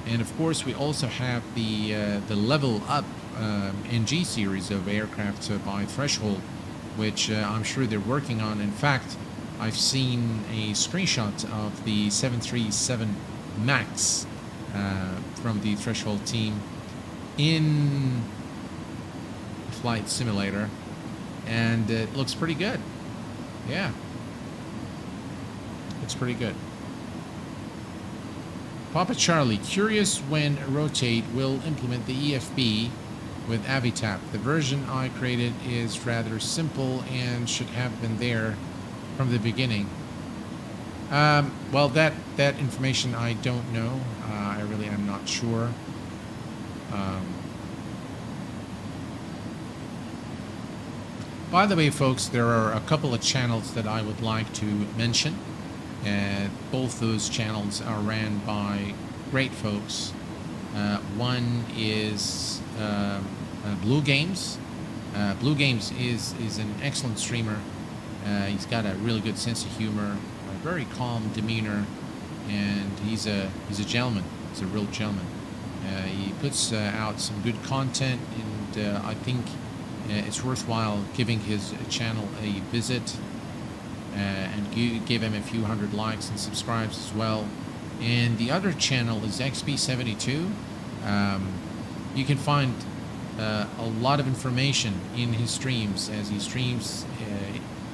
And of course, we also have the level up NG series of aircraft by Threshold, which I'm sure they're working on. In fact, I've seen a screenshot of the 737 MAX from the Threshold team in Flight Simulator, and it looks pretty good. Yeah, looks pretty good. Papa Charlie, curious when Rotate will implement the EFB with Avitap. The version I created is rather simple and should have been there from the beginning. Well, that information I don't know. I really am not sure. By the way, folks, there are a couple of channels that I would like to mention. Both those channels are ran by great folks. One is Blue Games. Blue Games is an excellent streamer. He's got a really good sense of humor, a very calm demeanor, and he's a gentleman. He's a real gentleman. He puts out some good content, and I think it's worthwhile giving his channel a visit. And give him a few hundred likes and subscribes as well. And the other channel is XP72. You can find a lot of information in his streams as he streams.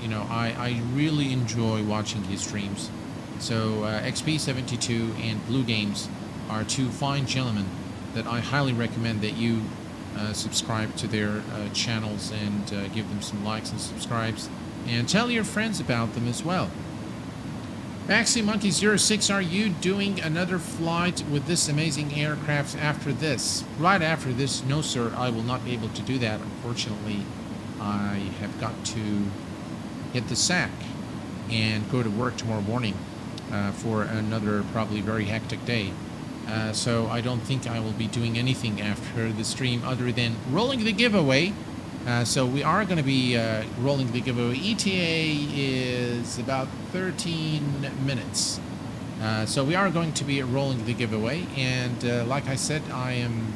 I really enjoy watching his streams. So XP72 and Blue Games are two fine gentlemen that I highly recommend that you subscribe to their channels and give them some likes and subscribes. And tell your friends about them as well. Maxi Monkey 06, are you doing another flight with this amazing aircraft after this? Right after this? No, sir, I will not be able to do that. Unfortunately, I have got to hit the sack and go to work tomorrow morning for another probably very hectic day. So I don't think I will be doing anything after the stream other than rolling the giveaway. So we are going to be rolling the giveaway. ETA is about 13 minutes. So we are going to be rolling the giveaway. And like I said, I'm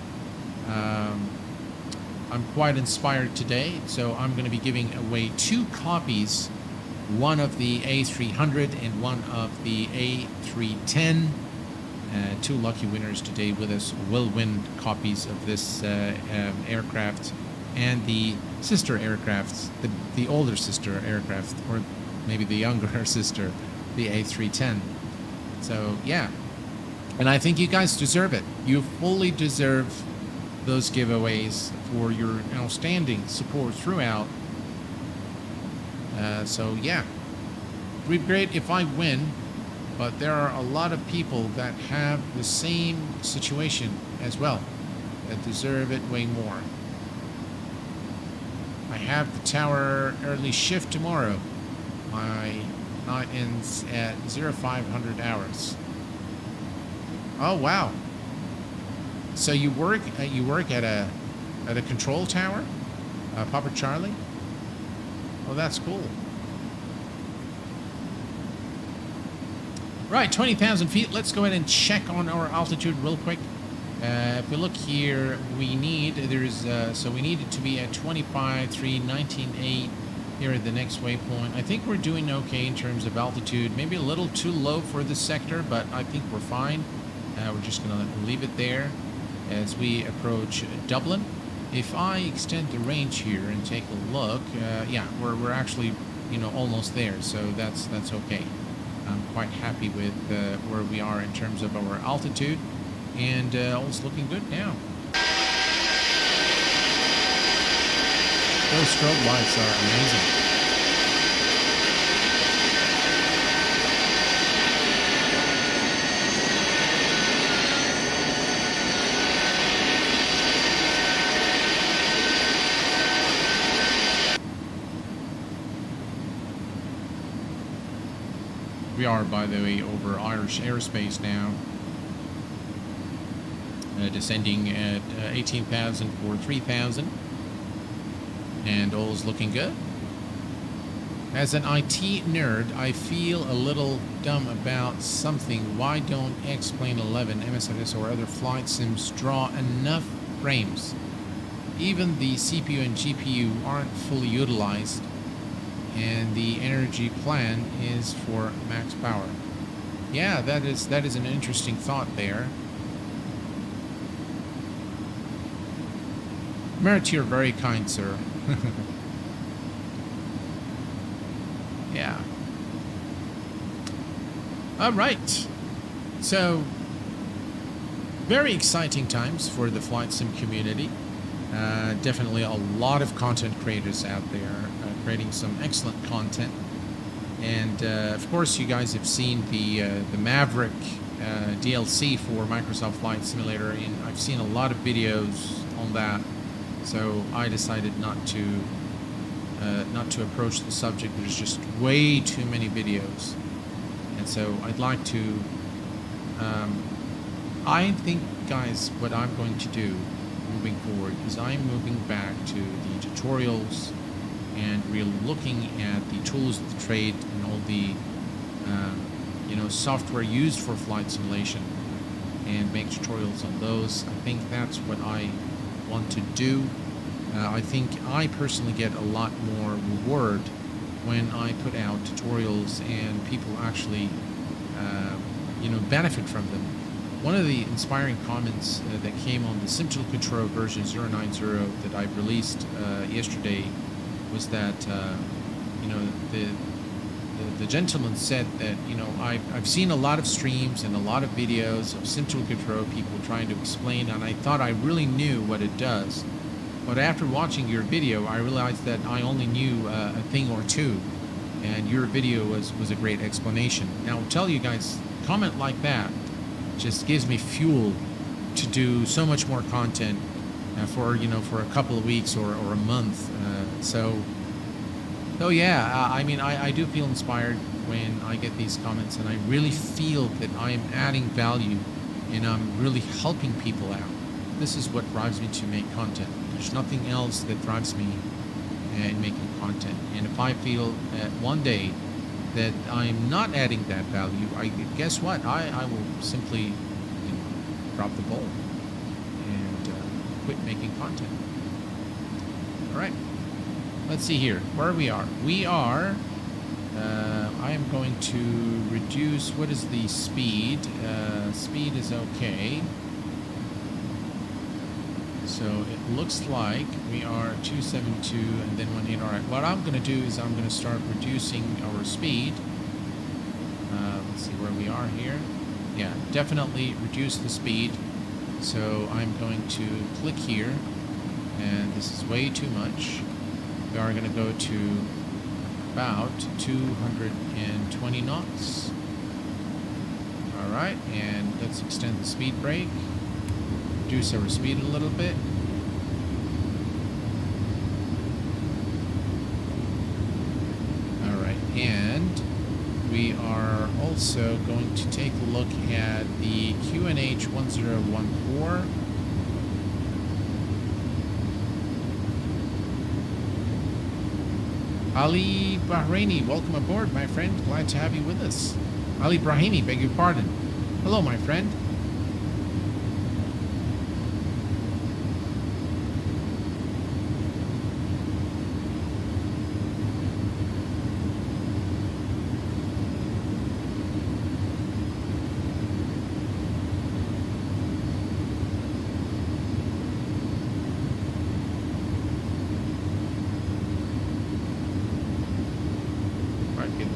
quite inspired today. So I'm going to be giving away 2 copies. One of the A300 and one of the A310. 2 lucky winners today with us will win copies of this aircraft. And the sister aircraft, the older sister aircraft, or maybe the younger sister, the A310. So, yeah. And I think you guys deserve it. You fully deserve those giveaways for your outstanding support throughout. So, yeah. It would be great if I win, but there are a lot of people that have the same situation as well, that deserve it way more. I have the tower early shift tomorrow. My night ends at 0500 hours. Oh wow! So you work at a control tower, Papa Charlie? Oh, that's cool. Right, 20,000 feet. Let's go ahead and check on our altitude real quick. If we look here, we need, so we need it to be at 25.3, 19.8 here at the next waypoint. I think we're doing okay in terms of altitude. Maybe a little too low for this sector, but I think we're fine. We're just going to leave it there as we approach Dublin. If I extend the range here and take a look, yeah, we're actually, almost there, so that's okay. I'm quite happy with where we are in terms of our altitude. And all's looking good now. Those strobe lights are amazing. We are, by the way, over Irish airspace now, descending at 18,000 for 3,000, and all is looking good. As an IT nerd, I feel a little dumb about something. Why don't X-Plane 11, MSFS, or other flight sims draw enough frames? Even the CPU and GPU aren't fully utilized, and the energy plan is for max power. Yeah, that is an interesting thought there. Merit, you're very kind, sir. Yeah. All right. So, very exciting times for the flight sim community. Definitely a lot of content creators out there creating some excellent content, and of course you guys have seen the Maverick DLC for Microsoft Flight Simulator, and I've seen a lot of videos on that, so I decided not to approach the subject. There's just way too many videos, and so I'd like to I think, guys, what I'm going to do moving forward is I'm moving back to the tutorials, and we're looking at the tools of the trade and all the software used for flight simulation, and make tutorials on those. I think that's what I want to do. I think I personally get a lot more reward when I put out tutorials and people actually benefit from them. One of the inspiring comments that came on the Simple Control version 090 that I released yesterday was that the gentleman said that I've seen a lot of streams and a lot of videos of Simple Control people trying to explain, and I thought I really knew what it does, but after watching your video I realized that I only knew a thing or two, and your video was a great explanation. Now I'll tell you guys, comment like that just gives me fuel to do so much more content for a couple of weeks or a month. So yeah, I mean, I do feel inspired when I get these comments, and I really feel that I am adding value and I'm really helping people out. This is what drives me to make content. There's nothing else that drives me in making content. And if I feel one day that I'm not adding that value, guess what? I will simply drop the ball and quit making content. All right. Let's see here where we are. We are. I am going to reduce. What is the speed? Speed is okay. So it looks like we are 272 and then 18. All right. What I'm going to do is I'm going to start reducing our speed. Let's see where we are here. Yeah, definitely reduce the speed. So I'm going to click here, and this is way too much. We are going to go to about 220 knots. All right, and let's extend the speed brake. Reduce our speed a little bit. All right, and we are also going to take a look at the QNH 1014. Ali Bahraini, welcome aboard, my friend. Glad to have you with us. Ali Brahimi, beg your pardon. Hello, my friend.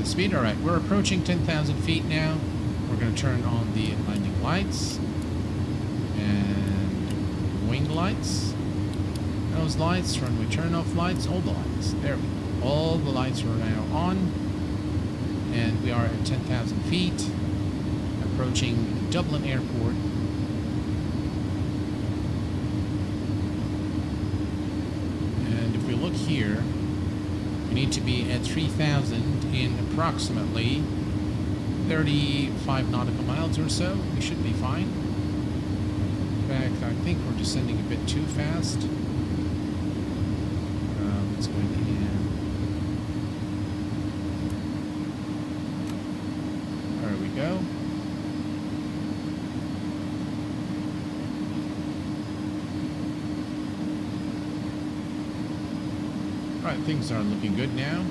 Speed. All right, we're approaching 10,000 feet now. We're going to turn on the landing lights and wing lights. Those lights, runway turn off lights, all the lights. There we go. All the lights are now on. And we are at 10,000 feet, approaching Dublin Airport. And if we look here, we need to be at 3,000 in approximately 35 nautical miles or so. We should be fine. In fact, I think we're descending a bit too fast. Let's go in. There we go. Alright, things are looking good now.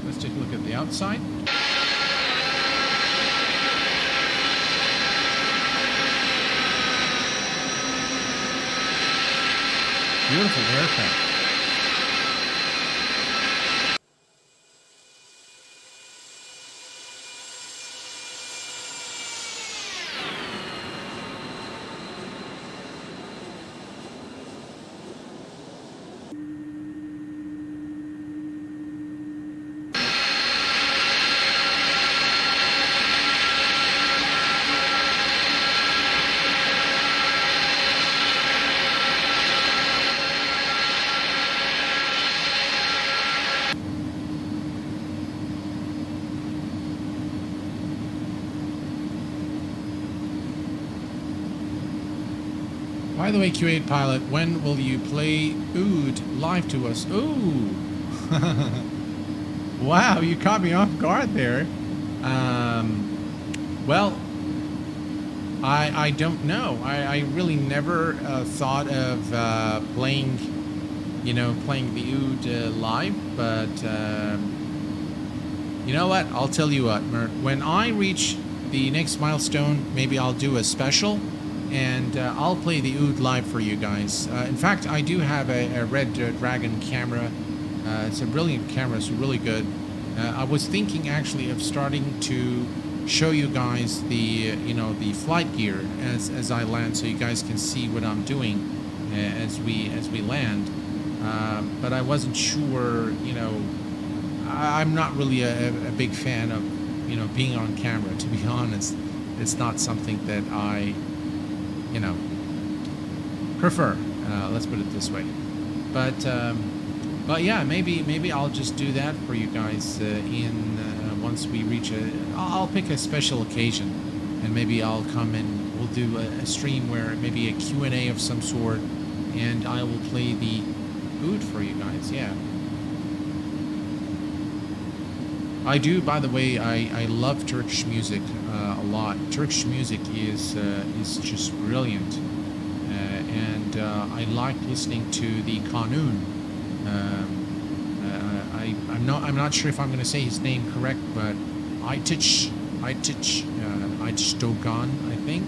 Let's take a look at the outside. Beautiful aircraft. By the way, Q8 pilot, when will you play Ood live to us? Ooh! Wow, you caught me off guard there. Well, I don't know. I really never thought of playing, playing the Ood live, but you know what? I'll tell you what, Mert. When I reach the next milestone, maybe I'll do a special. And I'll play the Ood live for you guys. In fact, I do have a Red Dragon camera. It's a brilliant camera. It's really good. I was thinking actually of starting to show you guys the the flight gear as I land, so you guys can see what I'm doing as we land. But I wasn't sure. I'm not really a big fan of being on camera. To be honest, it's not something that I prefer. Let's put it this way. But yeah, maybe I'll just do that for you guys once we reach I'll pick a special occasion, and maybe I'll come and we'll do a stream where maybe a Q&A of some sort, and I will play the Ood for you guys. Yeah. I do, by the way, I love Turkish music a lot. Turkish music is just brilliant, and I like listening to the Kanun. I'm not sure if I'm going to say his name correct, but Aytiç Dogan, I think,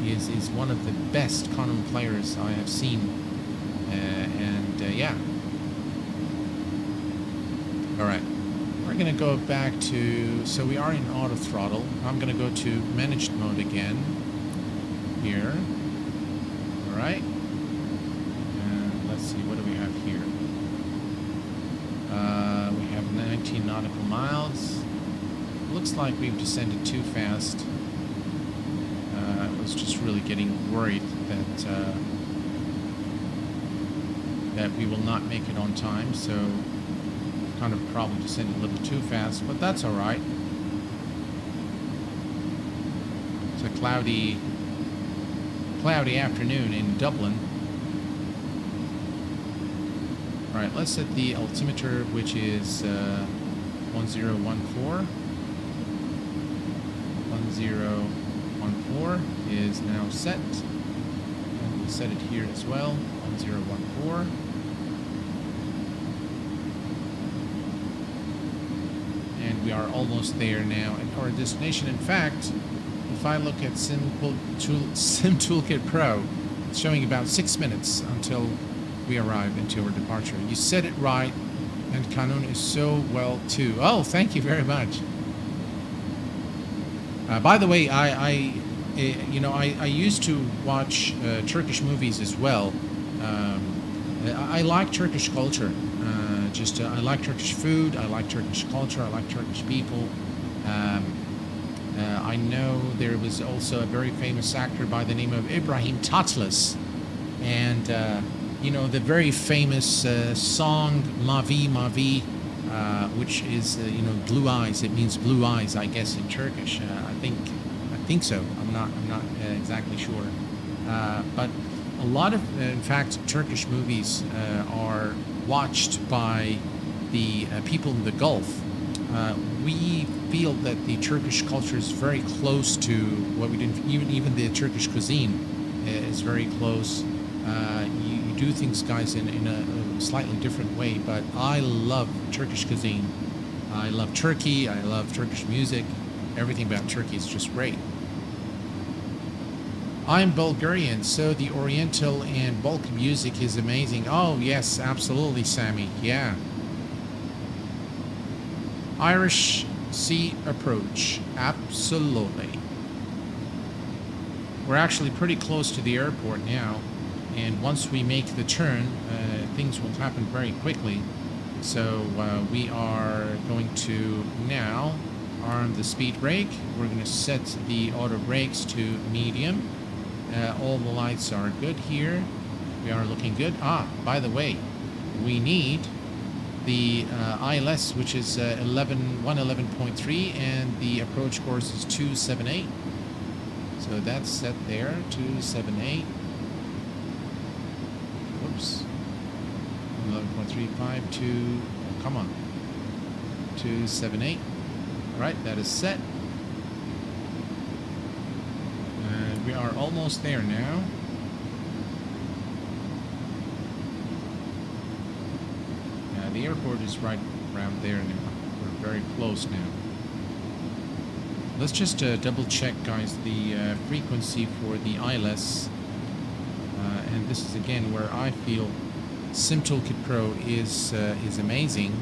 is one of the best Kanun players I have seen, yeah. All right. We're going to go back to, so we are in auto throttle. I'm going to go to managed mode again here. All right. And let's see, what do we have here? We have 19 nautical miles. Looks like we've descended too fast. I was just really getting worried that we will not make it on time, so kind of probably descended a little too fast, but that's all right. It's a cloudy afternoon in Dublin. All right, let's set the altimeter, which is 1014. 1014 is now set, and we'll set it here as well. 1014. And we are almost there now at our destination. In fact, if I look at Sim Toolkit Pro, it's showing about 6 minutes until we arrive into our departure. You said it right, and Kanun is so well too. Oh, thank you very much. By the way, I used to watch Turkish movies as well. I like Turkish culture. I like Turkish food. I like Turkish culture. I like Turkish people. I know there was also a very famous actor by the name of Ibrahim Tatlıs, and you know, the very famous song Mavi Mavi, which is you know, blue eyes. It means blue eyes, I guess, in Turkish. I think so. I'm not exactly sure, but a lot of, in fact, Turkish movies are watched by the people in the Gulf. We feel that the Turkish culture is very close to what we didn't, even the Turkish cuisine is very close. You do things, guys, in a slightly different way, but I love Turkish cuisine. I love Turkey. I love Turkish music. Everything about Turkey is just great. I'm Bulgarian, so the Oriental and Balkan music is amazing. Oh, yes, absolutely, Sammy. Yeah. Irish Sea approach. Absolutely. We're actually pretty close to the airport now, and once we make the turn, things will happen very quickly. So we are going to now arm the speed brake. We're going to set the auto brakes to medium. All the lights are good here. We are looking good. Ah, by the way, we need the ILS, which is 111.3, and the approach course is 278. So that's set there, 278. Whoops. 11.35 to, come on, 278. All right, that is set. We are almost there now. The airport is right around there now. We're very close now. Let's just double check, guys, the frequency for the ILS. And this is again where I feel SimToolkit Pro is amazing.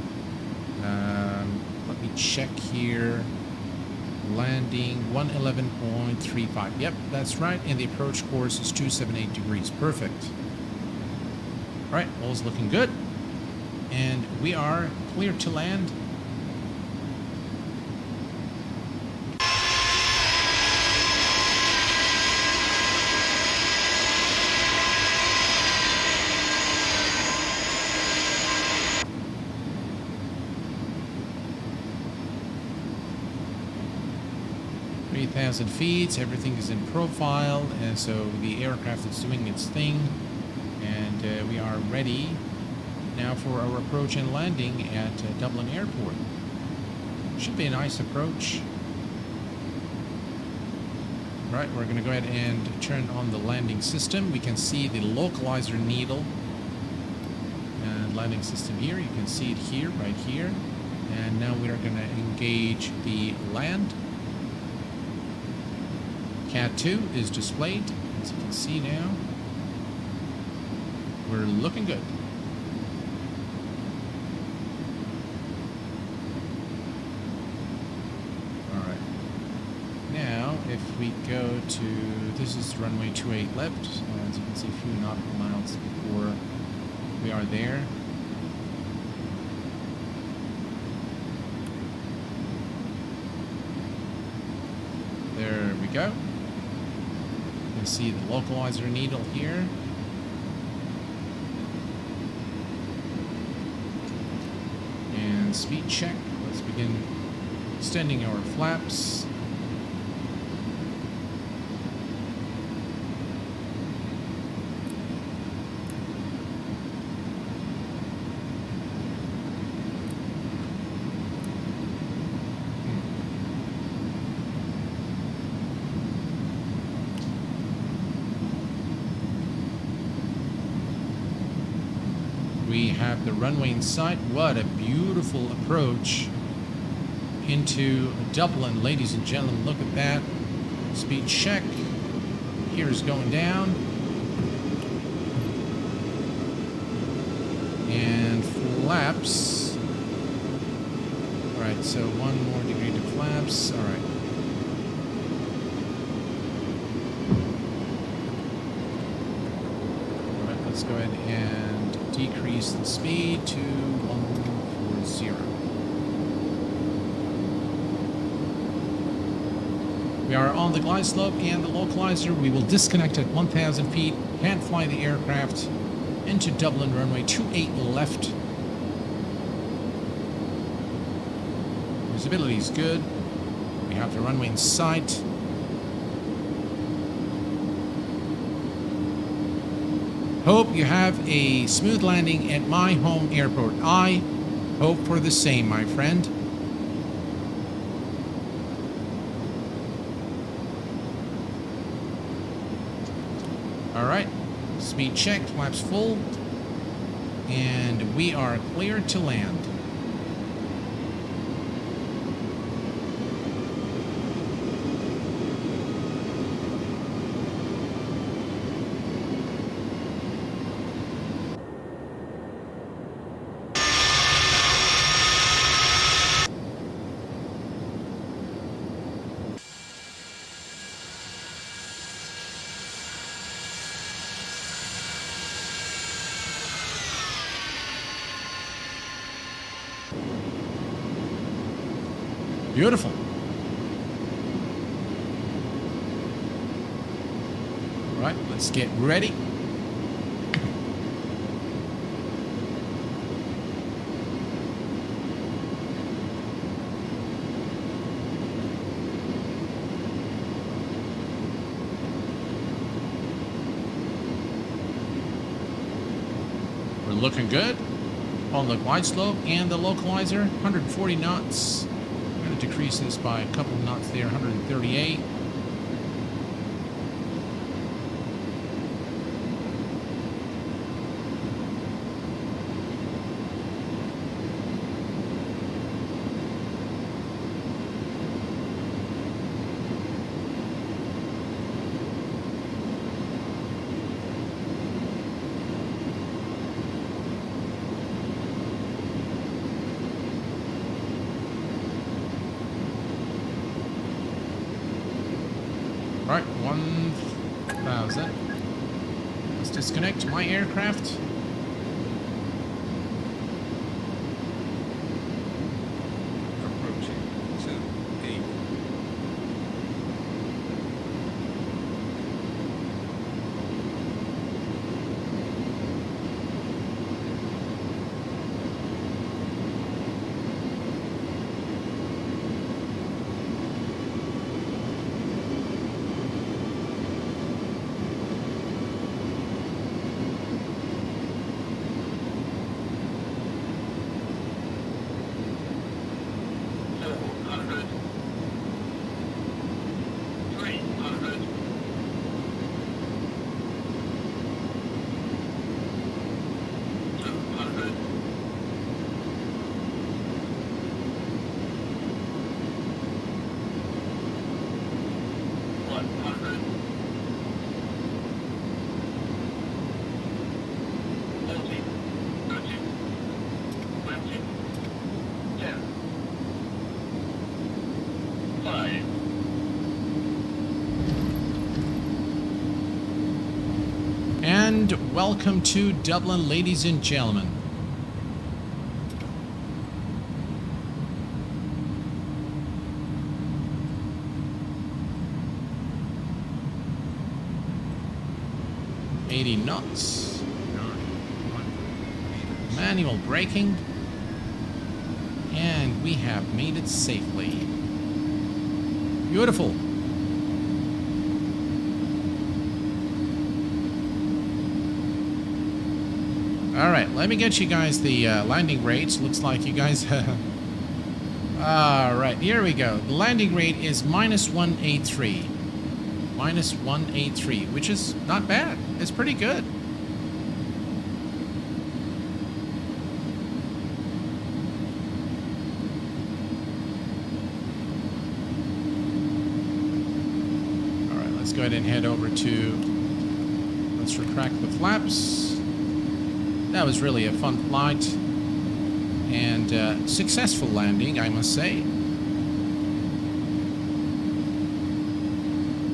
Let me check here. Landing 111.35. Yep, that's right. And the approach course is 278 degrees. Perfect. All right, all's looking good. And we are clear to land. 3,000 feet, everything is in profile, and so the aircraft is doing its thing, and we are ready now for our approach and landing at Dublin Airport. Should be a nice approach. Right, we're going to go ahead and turn on the landing system. We can see the localizer needle and landing system here. You can see it here, right here. And now we are going to engage the land. Cat 2 is displayed, as you can see now. We're looking good. Alright. Now, if we go to, this is runway 28 left, as you can see, a few nautical miles before we are there. There we go. You can see the localizer needle here. And speed check. Let's begin extending our flaps. We have the runway in sight. What a beautiful approach into Dublin, ladies and gentlemen. Look at that. Speed check. Here's going down. And flaps. All right, so 1 more degree to flaps. All right. All right, let's go ahead and decrease the speed to 140. We are on the glide slope and the localizer. We will disconnect at 1,000 feet, hand fly the aircraft into Dublin runway 28 left. Visibility is good. We have the runway in sight. Hope you have a smooth landing at my home airport. I hope for the same, my friend. All right, speed check, flaps full, and we are clear to land. Beautiful. All right, let's get ready. We're looking good on the glide slope and the localizer, 140 knots. Decrease this by a couple of knots there, 138. Right, 1,000. Let's disconnect my aircraft. Approaching to 8. And welcome to Dublin, ladies and gentlemen. .80 knots. Manual braking. And we have made it safely. Beautiful. All right, let me get you guys the landing rates. Looks like you guys... All right, here we go. The landing rate is -183. -183, which is not bad. It's pretty good. All right, let's go ahead and head over to... Let's retract the flaps. That was really a fun flight and successful landing, I must say.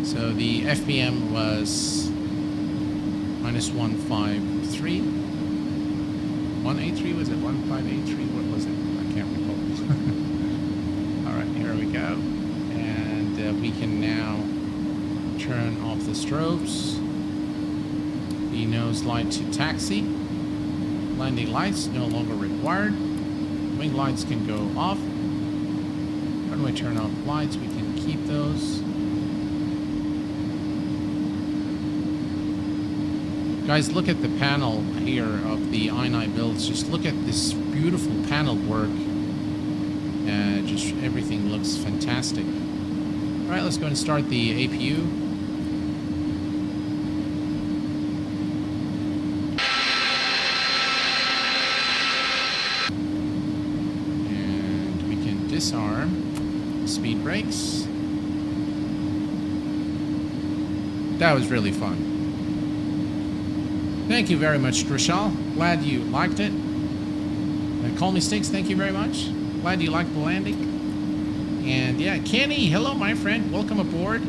So the FPM was -153. 183, was it 1583? What was it? I can't recall. All right, here we go. And we can now turn off the strobes. The nose light to taxi. Landing lights no longer required. Wing lights can go off. Runway turn off lights, we can keep those. Guys, look at the panel here of the iniBuilds. Just look at this beautiful panel work. Just everything looks fantastic. All right, let's go and start the APU. And we can disarm. Speed brakes. That was really fun. Thank you very much, Trishal. Glad you liked it. Call me Sticks, thank you very much. Glad you liked the landing. And yeah, Kenny, hello my friend. Welcome aboard.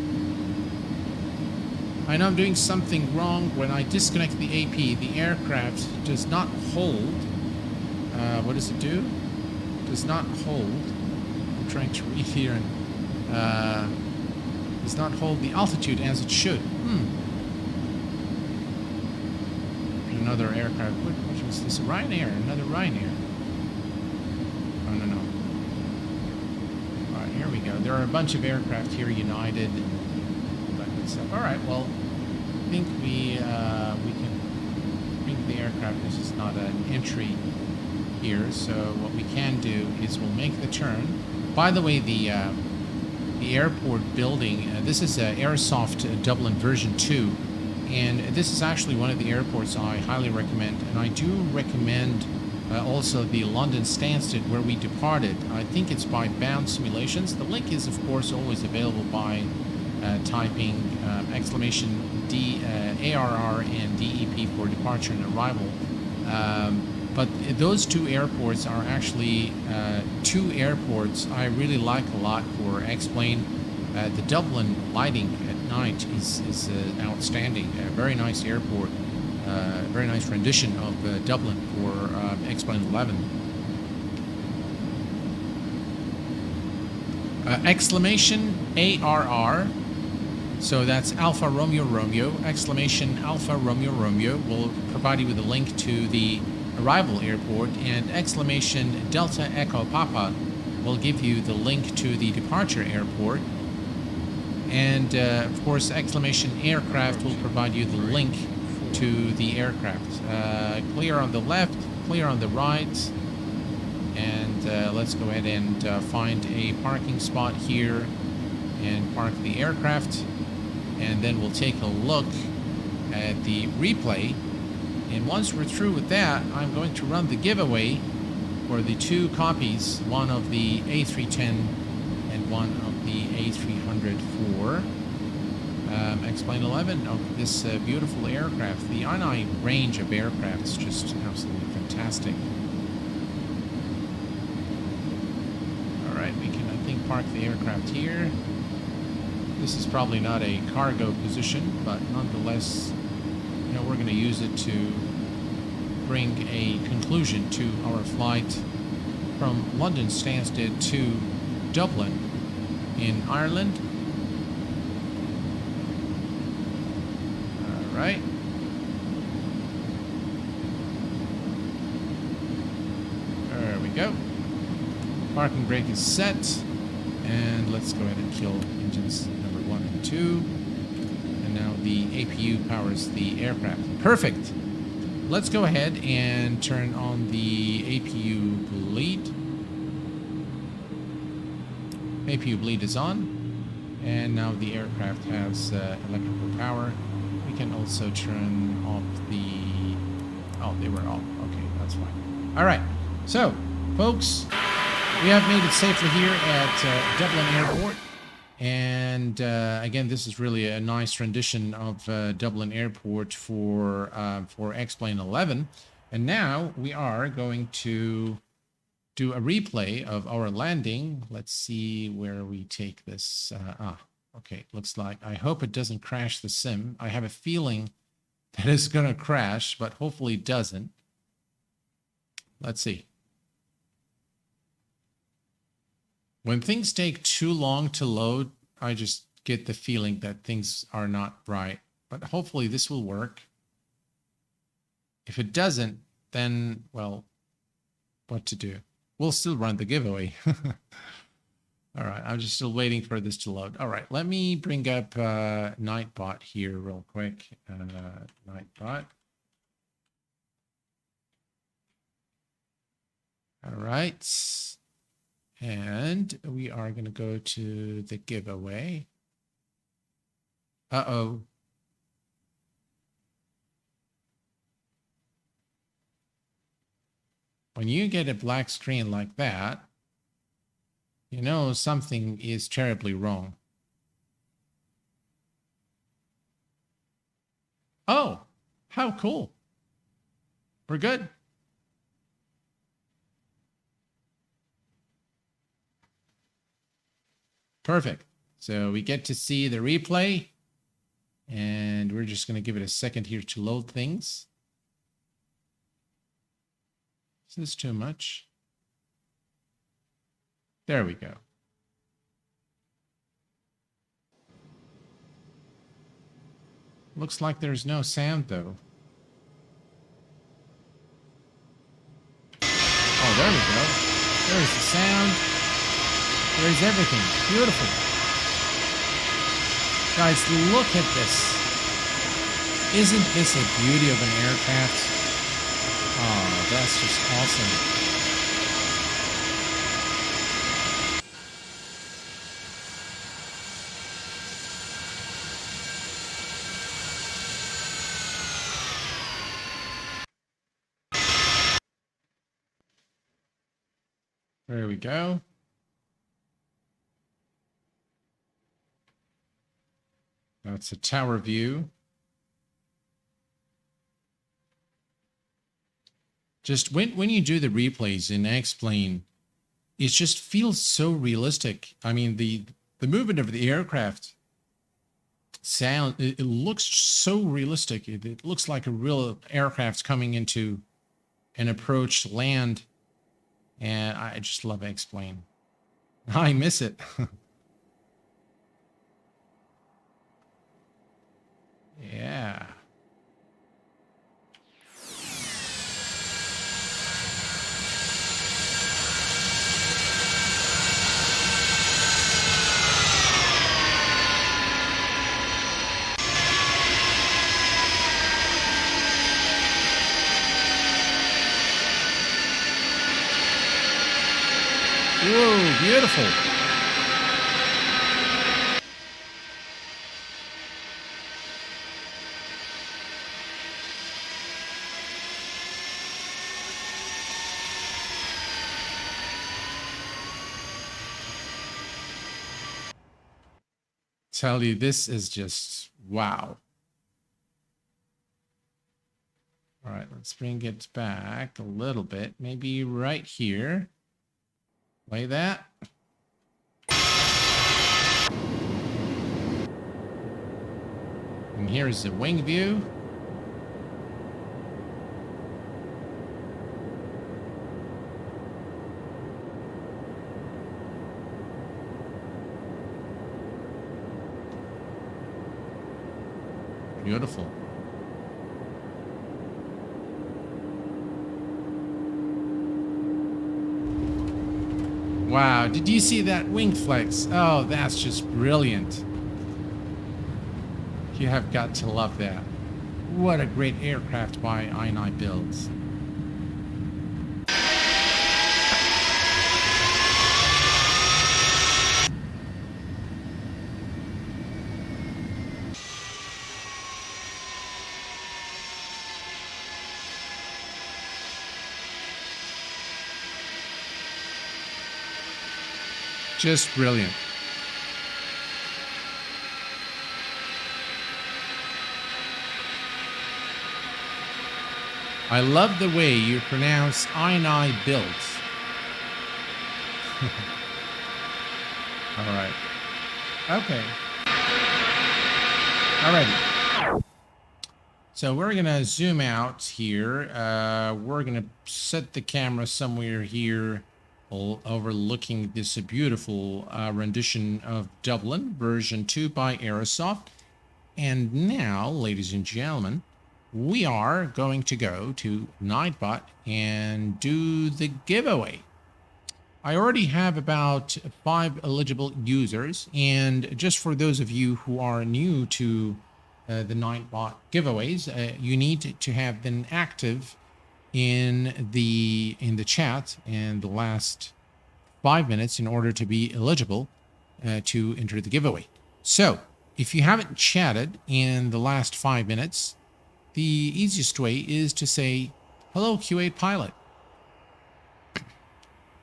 I know I'm doing something wrong. When I disconnect the AP, the aircraft does not hold. What does it do? Does not hold. Trying to read here and does not hold the altitude as it should. Another aircraft. Which was this? A Ryanair? Another Ryanair. Oh no. Alright, here we go. There are a bunch of aircraft here, United and all that good stuff. Alright, well, I think we can bring the aircraft. This is not an entry here, so what we can do is we'll make the turn. By the way, the airport building, this is Airsoft Dublin version 2, and this is actually one of the airports I highly recommend. And I do recommend also the London Stansted where we departed. I think it's by Bound Simulations. The link is, of course, always available by typing !ARR and DEP for departure and arrival. But those two airports are actually two airports I really like a lot for xplane. The Dublin lighting at night is outstanding. A very nice airport, very nice rendition of Dublin for xplane 11. Exclamation ARR. So that's Alpha Romeo Romeo. Exclamation Alpha Romeo Romeo will provide you with a link to the arrival airport, and exclamation Delta Echo Papa will give you the link to the departure airport, and of course exclamation aircraft will provide you the link to the aircraft. Clear on the left, clear on the right, and let's go ahead and find a parking spot here and park the aircraft, and then we'll take a look at the replay. And once we're through with that, I'm going to run the giveaway for the two copies, one of the A310 and one of the A300 for xplane 11 of this beautiful aircraft. The ini range of aircraft is just absolutely fantastic. All right, we can, I think, park the aircraft here. This is probably not a cargo position, but nonetheless, you know, we're going to use it to bring a conclusion to our flight from London Stansted to Dublin in Ireland. All right. There we go. Parking brake is set, and let's go ahead and kill engines number 1 and 2. And now the APU powers the aircraft. Perfect. Let's go ahead and turn on the APU bleed. APU bleed is on, and now the aircraft has electrical power. We can also turn off the... Oh, they were off. Okay, that's fine. All right. So, folks, we have made it safely here at Dublin Airport. And again, this is really a nice rendition of Dublin Airport for xplane 11. And now we are going to do a replay of our landing. Let's see where we take this. Okay, looks like, I hope it doesn't crash the sim. I have a feeling that it's going to crash, but hopefully it doesn't. Let's see. When things take too long to load, I just get the feeling that things are not right. But hopefully this will work. If it doesn't, then, well, what to do? We'll still run the giveaway. All right, I'm just still waiting for this to load. All right, let me bring up Nightbot here real quick. Nightbot. All right. And we are going to go to the giveaway. Uh-oh. When you get a black screen like that, you know something is terribly wrong. Oh, how cool. We're good. Perfect. So we get to see the replay, and we're just going to give it a second here to load things. Is this too much? There we go. Looks like there's no sound though. Oh, there we go. There's the sound. There's everything. Beautiful. Guys, look at this. Isn't this a beauty of an aircraft? Oh, that's just awesome. There we go. That's a tower view. Just when you do the replays in xplane, it just feels so realistic. I mean, the movement of the aircraft sound, it looks so realistic. It looks like a real aircraft coming into an approach land. And I just love xplane. I miss it. Yeah. Whoa, beautiful. Tell you, this is just wow. All right, let's bring it back a little bit, maybe right here. Play that. And here's the wing view. Beautiful. Wow, did you see that wing flex? Oh, that's just brilliant. You have got to love that. What a great aircraft by iniBuilds. Just brilliant. I love the way you pronounce iniBuilds. All right. Okay. Alrighty. So we're going to zoom out here. We're going to set the camera somewhere here overlooking this beautiful rendition of Dublin version 2 by Aerosoft. And now, ladies and gentlemen, we are going to go to Nightbot and do the giveaway. I already have about 5 eligible users, and just for those of you who are new to the Nightbot giveaways, you need to have been active in the chat in the last 5 minutes in order to be eligible to enter the giveaway. So if you haven't chatted in the last 5 minutes, the easiest way is to say hello Q8 pilot,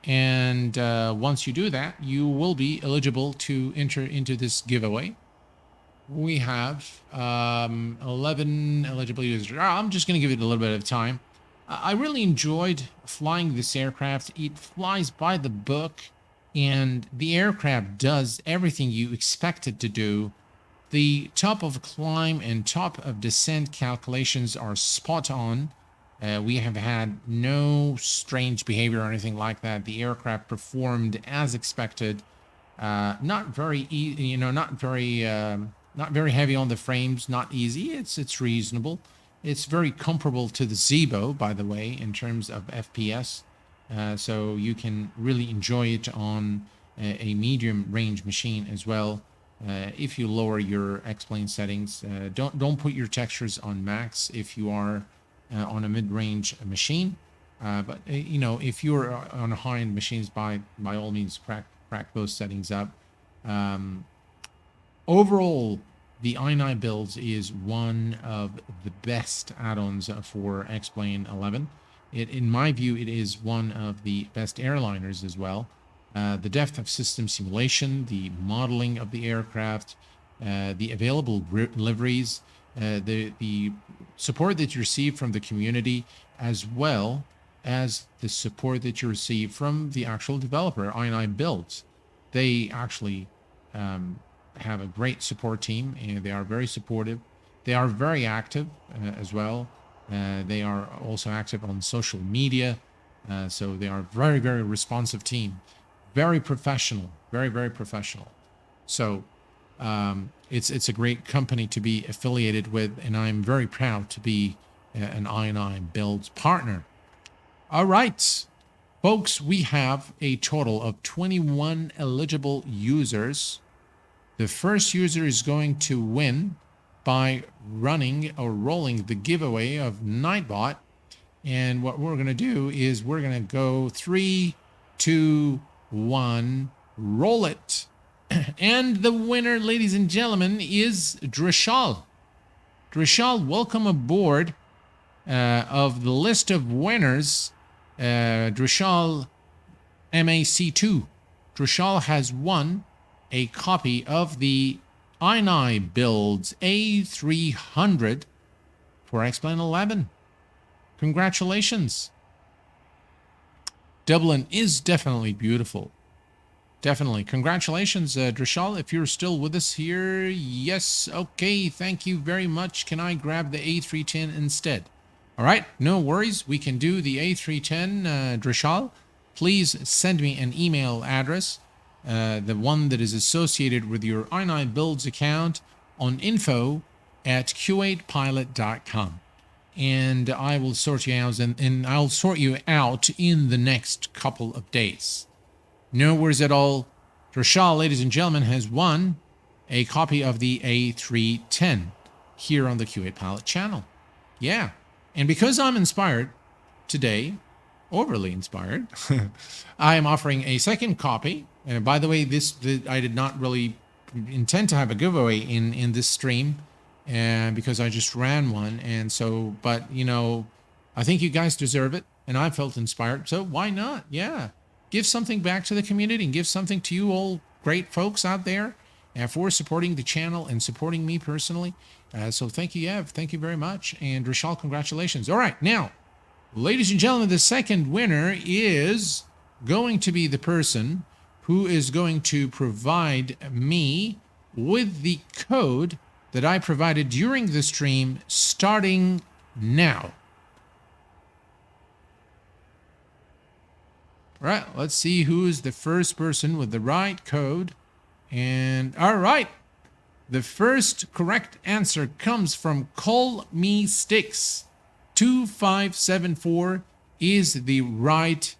and once you do that, you will be eligible to enter into this giveaway. We have 11 eligible users. I'm just going to give it a little bit of time. I really enjoyed flying this aircraft. It flies by the book, and the aircraft does everything you expect it to do. The top of climb and top of descent calculations are spot on. We have had no strange behavior or anything like that. The aircraft performed as expected. Not very, not very heavy on the frames. Not easy. It's reasonable. It's very comparable to the Zibo, by the way, in terms of FPS. So you can really enjoy it on a medium range machine as well. If you lower your xplane settings, don't put your textures on max if you are on a mid-range machine. But if you're on high-end machines, by all means, crack those settings up. Overall, the iniBuilds is one of the best add-ons for xplane 11. In my view, it is one of the best airliners as well. The depth of system simulation, the modeling of the aircraft, the available liveries, the support that you receive from the community, as well as the support that you receive from the actual developer, iniBuilds. They actually have a great support team, and they are very supportive. They are very active as well. They are also active on social media, so they are a very, very responsive team. Very professional, very, very professional. So it's a great company to be affiliated with, and I'm very proud to be an iniBuilds partner. All right, folks, we have a total of 21 eligible users. The first user is going to win by running or rolling the giveaway of Nightbot. And what we're going to do is we're going to go 3, 2, 1, roll it. And the winner, ladies and gentlemen, is Drishal. Drishal, welcome aboard of the list of winners. Drishal MAC2. Drishal has won a copy of the iniBuilds A300 for xplane 11. Congratulations. Dublin is definitely beautiful. Definitely. Congratulations, Drishal. If you're still with us here, yes. Okay, thank you very much. Can I grab the A310 instead? All right, no worries. We can do the A310, Drishal. Please send me an email address, the one that is associated with your iniBuilds account, on info@q8pilot.com. And I will sort you out, and I'll sort you out in the next couple of days. No worries at all. Drishal, ladies and gentlemen, has won a copy of the A310 here on the Q8 Pilot channel. Yeah. And because I'm inspired today, overly inspired, I am offering a second copy. By the way, I did not really intend to have a giveaway in this stream, because I just ran one. And so, but I think you guys deserve it, and I felt inspired. So why not? Yeah. Give something back to the community and give something to you all great folks out there for supporting the channel and supporting me personally. So thank you, Ev. Thank you very much. And Rishal, congratulations. All right. Now, ladies and gentlemen, the second winner is going to be the person who is going to provide me with the code that I provided during the stream starting now. Right, let's see who's the first person with the right code. And all right, the first correct answer comes from Call Me Sticks. 2574 is the right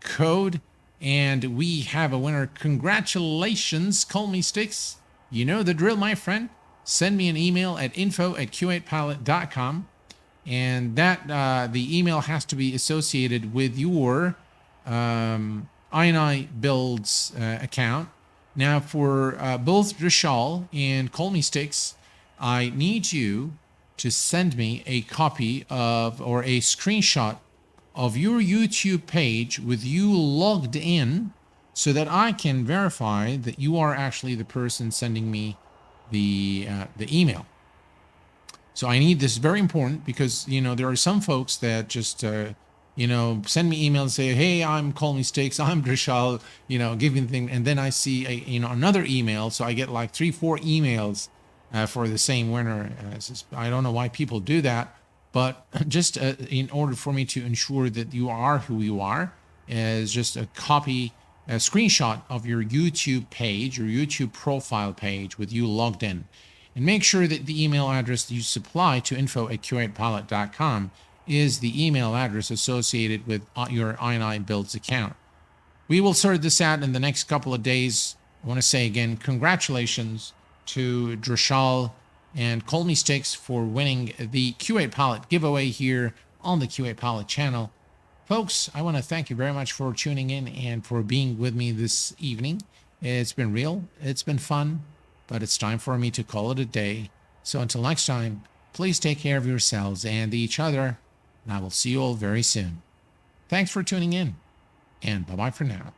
code, and we have a winner. Congratulations, Call Me Sticks. You know the drill, my friend. Send me an email at info@q8pilot.com, and that the email has to be associated with your iniBuilds account. Now, for both Rishal and Call Me Sticks, I need you to send me a copy of, or a screenshot of your YouTube page with you logged in, so that I can verify that you are actually the person sending me the email. So I need this, very important, because you know there are some folks that just you know, send me email and say, hey, I'm Call Me Sticks, I'm Drishal, you know, give me the thing, and then I see another email, so I get like 3-4 emails for the same winner. I don't know why people do that, but just in order for me to ensure that you are who you are, is just a screenshot of your YouTube page, your YouTube profile page with you logged in. And make sure that the email address that you supply to info@q8pilot.com is the email address associated with your iniBuilds account. We will sort this out in the next couple of days. I want to say again, congratulations to Drishal and Call Me Sticks for winning the Q8 Pilot giveaway here on the Q8 Pilot channel. Folks, I want to thank you very much for tuning in and for being with me this evening. It's been real, it's been fun, but it's time for me to call it a day. So until next time, please take care of yourselves and each other, and I will see you all very soon. Thanks for tuning in, and bye-bye for now.